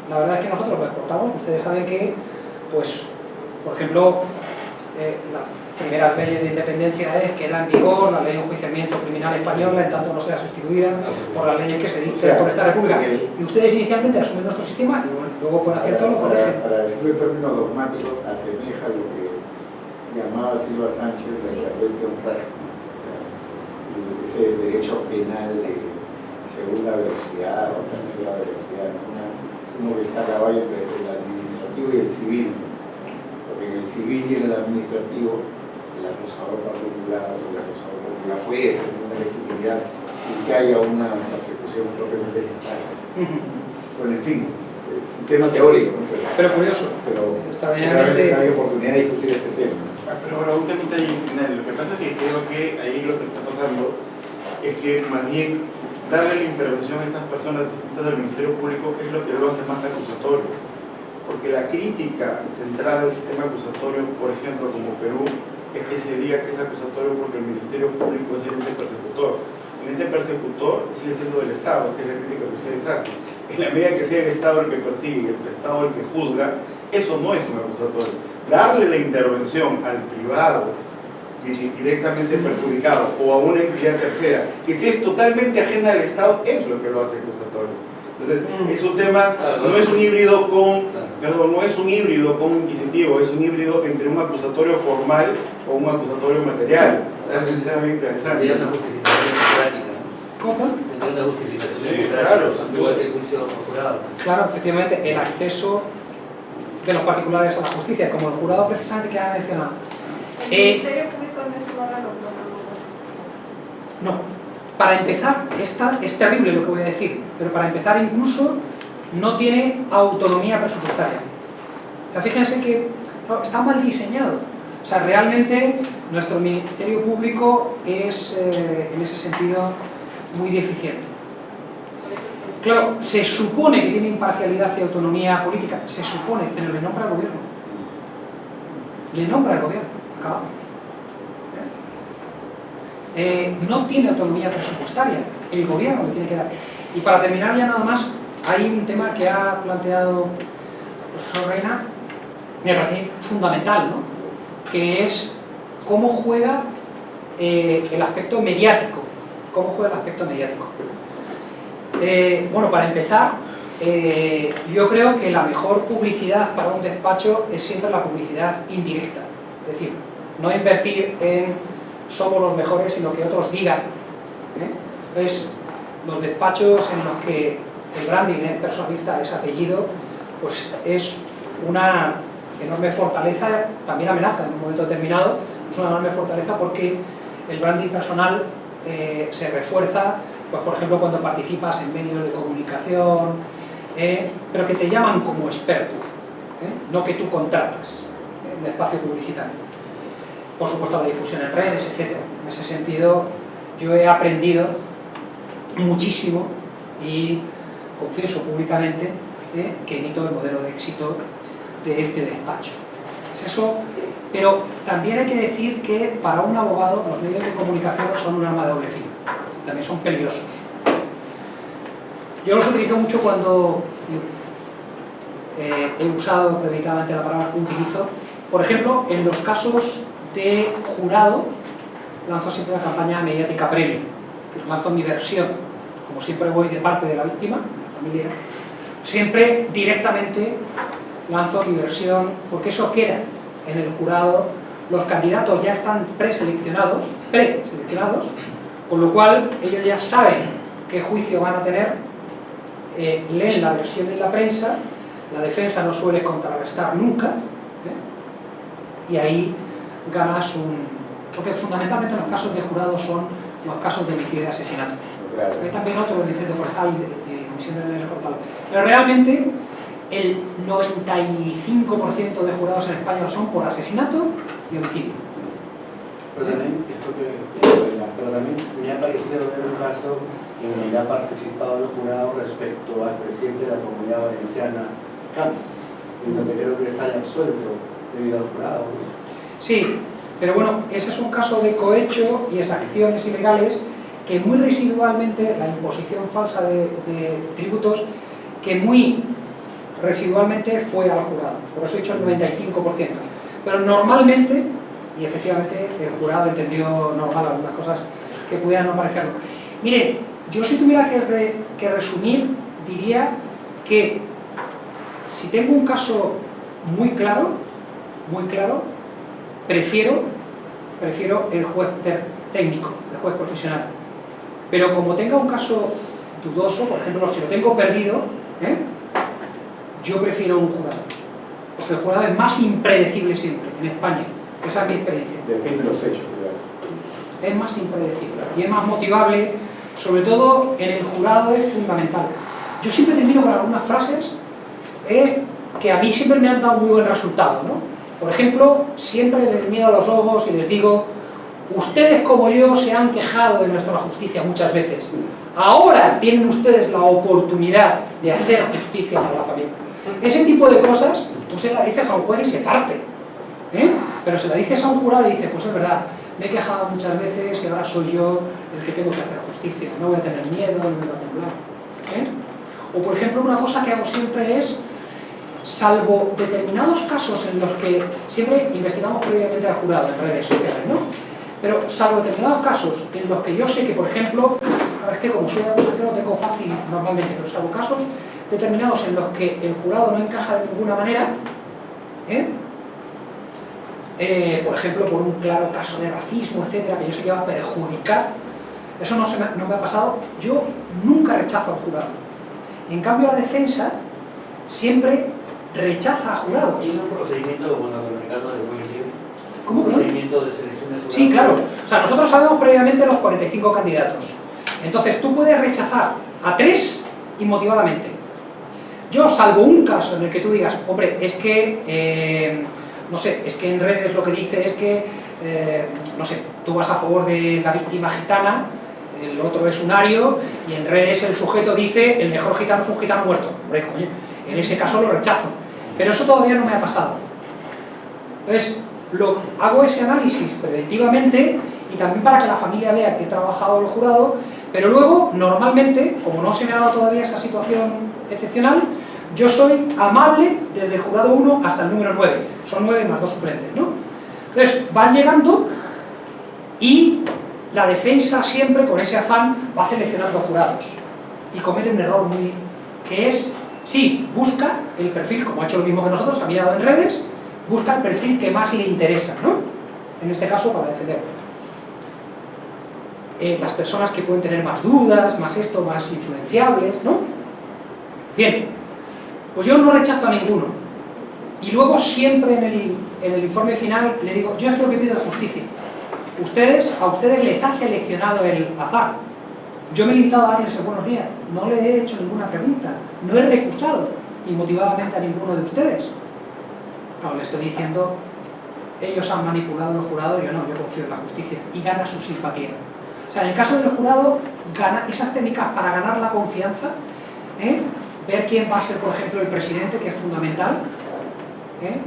la verdad es que nosotros lo exportamos. Ustedes saben que, pues, por ejemplo, las primeras leyes de independencia queda en vigor la ley de enjuiciamiento criminal española, en tanto no sea sustituida por las leyes que se dicen por esta república. Y ustedes inicialmente asumen nuestro sistema y luego con acierto lo corrigen. Para decirlo en términos dogmáticos, asemeja lo que llamaba Silva Sánchez la intervención práctica, o sea, ese derecho penal de segunda velocidad o tercera velocidad, uno que está a caballo entre el administrativo y el civil, porque en el civil y en el administrativo el acusador particular o el acusador popular puede tener una legitimidad sin que haya una persecución propiamente sintáctica. Bueno, en fin, es un tema teórico, ¿no? Pero curioso. Pero a veces hay oportunidad de discutir este tema. Pero bueno, un temita ahí final. Lo que pasa es que creo que ahí lo que está pasando es que más bien darle la intervención a estas personas distintas del Ministerio Público es lo que lo hace más acusatorio. Porque la crítica central al sistema acusatorio, por ejemplo, como Perú, es que se diga que es acusatorio porque el Ministerio Público es el ente persecutor. El ente persecutor sigue siendo del Estado, que es la crítica que ustedes hacen. En la medida que sea el Estado el que persigue, el Estado el que juzga, eso no es un acusatorio. Darle la intervención al privado directamente perjudicado o a una entidad tercera que te es totalmente ajena al Estado, es lo que lo hace acusatorio. Entonces, es un tema, no es un híbrido no es un híbrido con un inquisitivo, es un híbrido entre un acusatorio formal o un acusatorio material. O sea, eso es muy interesante. Tendría una justificación democrática, ¿no? ¿Cómo? Tendría una justificación Sí, democrática, claro, igual que el juicio jurado. Claro, efectivamente, el acceso de los particulares a la justicia, como el jurado precisamente que ha mencionado. El Ministerio Público no es un órgano autónomo. No, para empezar, es terrible lo que voy a decir, pero para empezar incluso no tiene autonomía presupuestaria. O sea, fíjense que no, está mal diseñado. O sea, realmente nuestro Ministerio Público es, en ese sentido, muy deficiente. Claro, se supone que tiene imparcialidad y autonomía política, se supone, pero le nombra al gobierno. Le nombra al gobierno, acabamos. No tiene autonomía presupuestaria, el gobierno le tiene que dar. Y para terminar ya nada más, hay un tema que ha planteado el profesor Reina, me parece fundamental, ¿no? Que es cómo juega el aspecto mediático. ¿Cómo juega el aspecto mediático? Bueno, para empezar, yo creo que la mejor publicidad para un despacho es siempre la publicidad indirecta. Es decir, no invertir en somos los mejores, sino que otros digan. Entonces, los despachos en los que el branding es personalista, es apellido, pues es una enorme fortaleza, también amenaza en un momento determinado, es una enorme fortaleza porque el branding personal se refuerza, pues por ejemplo cuando participas en medios de comunicación, pero que te llaman como experto, no que tú contratas un espacio publicitario. Por supuesto la difusión en redes, etc. En ese sentido yo he aprendido muchísimo y confieso públicamente que imito el modelo de éxito de este despacho. Es eso, pero también hay que decir que para un abogado los medios de comunicación son un arma de doble filo, también son peligrosos. Yo los utilizo mucho cuando he usado premeditadamente la palabra utilizo, por ejemplo, en los casos de jurado lanzo siempre una campaña mediática previa, lanzo mi versión, como siempre voy de parte de la víctima, de la familia, siempre directamente lanzo mi versión, porque eso queda en el jurado, los candidatos ya están preseleccionados, con lo cual ellos ya saben qué juicio van a tener, leen la versión en la prensa, la defensa no suele contrarrestar nunca, y ahí ganas porque fundamentalmente los casos de jurado son los casos de homicidio y asesinato. Claro. Hay también otro de incendio forestal, de omisión de deber forestal. Pero realmente el 95% de jurados en España lo son por asesinato y homicidio. Pero también me ha parecido ver un caso en donde ha participado el jurado respecto al presidente de la Comunidad Valenciana, Camps, en donde creo que sale absuelto debido al jurado, ¿no? Sí, pero bueno, ese es un caso de cohecho y exacciones ilegales que muy residualmente, la imposición falsa de tributos, que muy residualmente fue al jurado. Por eso he dicho el 95%. Pero normalmente, y efectivamente el jurado entendió normal algunas cosas que pudieran no parecerlo. Miren, yo si tuviera que resumir, diría que si tengo un caso muy claro, prefiero el juez técnico, el juez profesional. Pero como tenga un caso dudoso, por ejemplo, si lo tengo perdido, yo prefiero un jurado. Porque el jurado es más impredecible siempre, en España. Esa es mi experiencia. Defiende los hechos, claro. Es más impredecible y es más motivable, sobre todo en el jurado es fundamental. Yo siempre termino con algunas frases que a mí siempre me han dado muy buen resultado, ¿no? Por ejemplo, siempre les miro a los ojos y les digo: ustedes como yo se han quejado de nuestra justicia muchas veces. Ahora tienen ustedes la oportunidad de hacer justicia para la familia. Ese tipo de cosas, tú se las dices a un juez y se parte. Pero se la dices a un jurado y dice: pues es verdad, me he quejado muchas veces y ahora soy yo el que tengo que hacer justicia. No voy a tener miedo, no me voy a temblar. O por ejemplo, una cosa que hago siempre es, salvo determinados casos en los que siempre investigamos previamente al jurado en redes sociales, ¿no? Pero salvo determinados casos en los que yo sé que, por ejemplo, es que como soy de acusación lo tengo fácil normalmente, pero salvo casos determinados en los que el jurado no encaja de ninguna manera, por ejemplo, por un claro caso de racismo, etcétera, que yo sé que va a perjudicar, eso no me ha pasado, yo nunca rechazo al jurado. En cambio, la defensa siempre rechaza a jurados. ¿Tiene un procedimiento como el americano de William? ¿Cómo? ¿Un procedimiento de selección de jurados? Sí, claro. O sea, nosotros sabemos previamente los 45 candidatos. Entonces, tú puedes rechazar a 3 inmotivadamente. Yo, salvo un caso en el que tú digas, hombre, es que, no sé, es que en redes lo que dice es que, no sé, tú vas a favor de la víctima gitana, el otro es un ario, y en redes el sujeto dice, el mejor gitano es un gitano muerto. Hombre, coño, en ese caso lo rechazo. Pero eso todavía no me ha pasado. Entonces, hago ese análisis preventivamente y también para que la familia vea que he trabajado el jurado, pero luego, normalmente, como no se me ha dado todavía esa situación excepcional, yo soy amable desde el jurado 1 hasta el número 9. Son 9 más 2 suplentes, ¿no? Entonces, van llegando y la defensa siempre, con ese afán, va seleccionando jurados. Y comete un error que es, sí, busca el perfil, como ha hecho lo mismo que nosotros, ha mirado en redes, busca el perfil que más le interesa, ¿no? En este caso, para defender. Las personas que pueden tener más dudas, más esto, más influenciables, ¿no? Bien, pues yo no rechazo a ninguno. Y luego siempre en el informe final le digo, yo es lo que pido de justicia. A ustedes les ha seleccionado el azar. Yo me he limitado a darles el buenos días. No le he hecho ninguna pregunta. No he recusado inmotivadamente a ninguno de ustedes. Claro, le estoy diciendo, ellos han manipulado el jurado, yo no, yo confío en la justicia. Y gana su simpatía. O sea, en el caso del jurado, gana esas técnicas para ganar la confianza, ver quién va a ser, por ejemplo, el presidente, que es fundamental,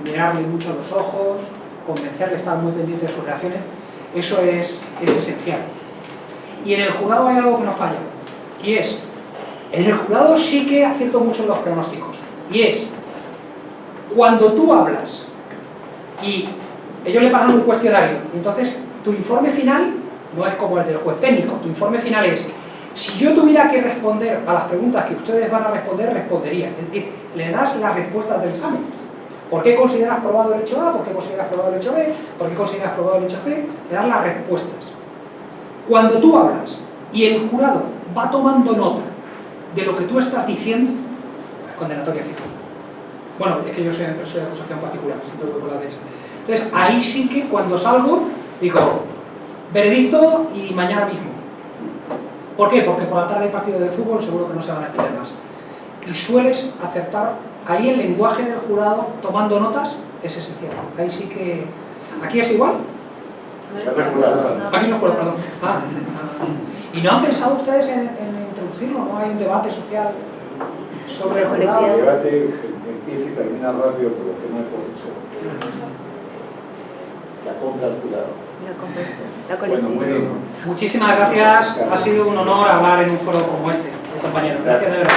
mirarle mucho a los ojos, convencerle, estar muy pendiente de sus reacciones, eso es esencial. Y en el jurado hay algo que no falla, y es, en el jurado sí que acierto mucho en los pronósticos, y es, cuando tú hablas y ellos le pagan un cuestionario, entonces tu informe final no es como el del juez técnico, tu informe final es, si yo tuviera que responder a las preguntas que ustedes van a responder, respondería. Es decir, le das las respuestas del examen. ¿Por qué consideras probado el hecho A? ¿Por qué consideras probado el hecho B? ¿Por qué consideras probado el hecho C? Le das las respuestas. Cuando tú hablas y el jurado va tomando nota de lo que tú estás diciendo, es condenatoria fija. Bueno, es que yo soy de acusación particular, siempre voy por la defensa. Entonces, ahí sí que cuando salgo, digo, veredicto y mañana mismo. ¿Por qué? Porque por la tarde hay partido de fútbol, seguro que no se van a extender más. Y sueles acertar, ahí el lenguaje del jurado, tomando notas, es esencial. Ahí sí que... ¿Aquí es igual? Aquí no es jurado, perdón. ¿Y no han pensado ustedes en introducirlo? ¿No hay un debate social sobre el jurado? El debate empieza y termina rápido por los temas de corrupción. La compra al jurado. La Bueno, muy bien. Muchísimas gracias. Ha sido un honor hablar en un foro como este, compañero. Gracias de verdad.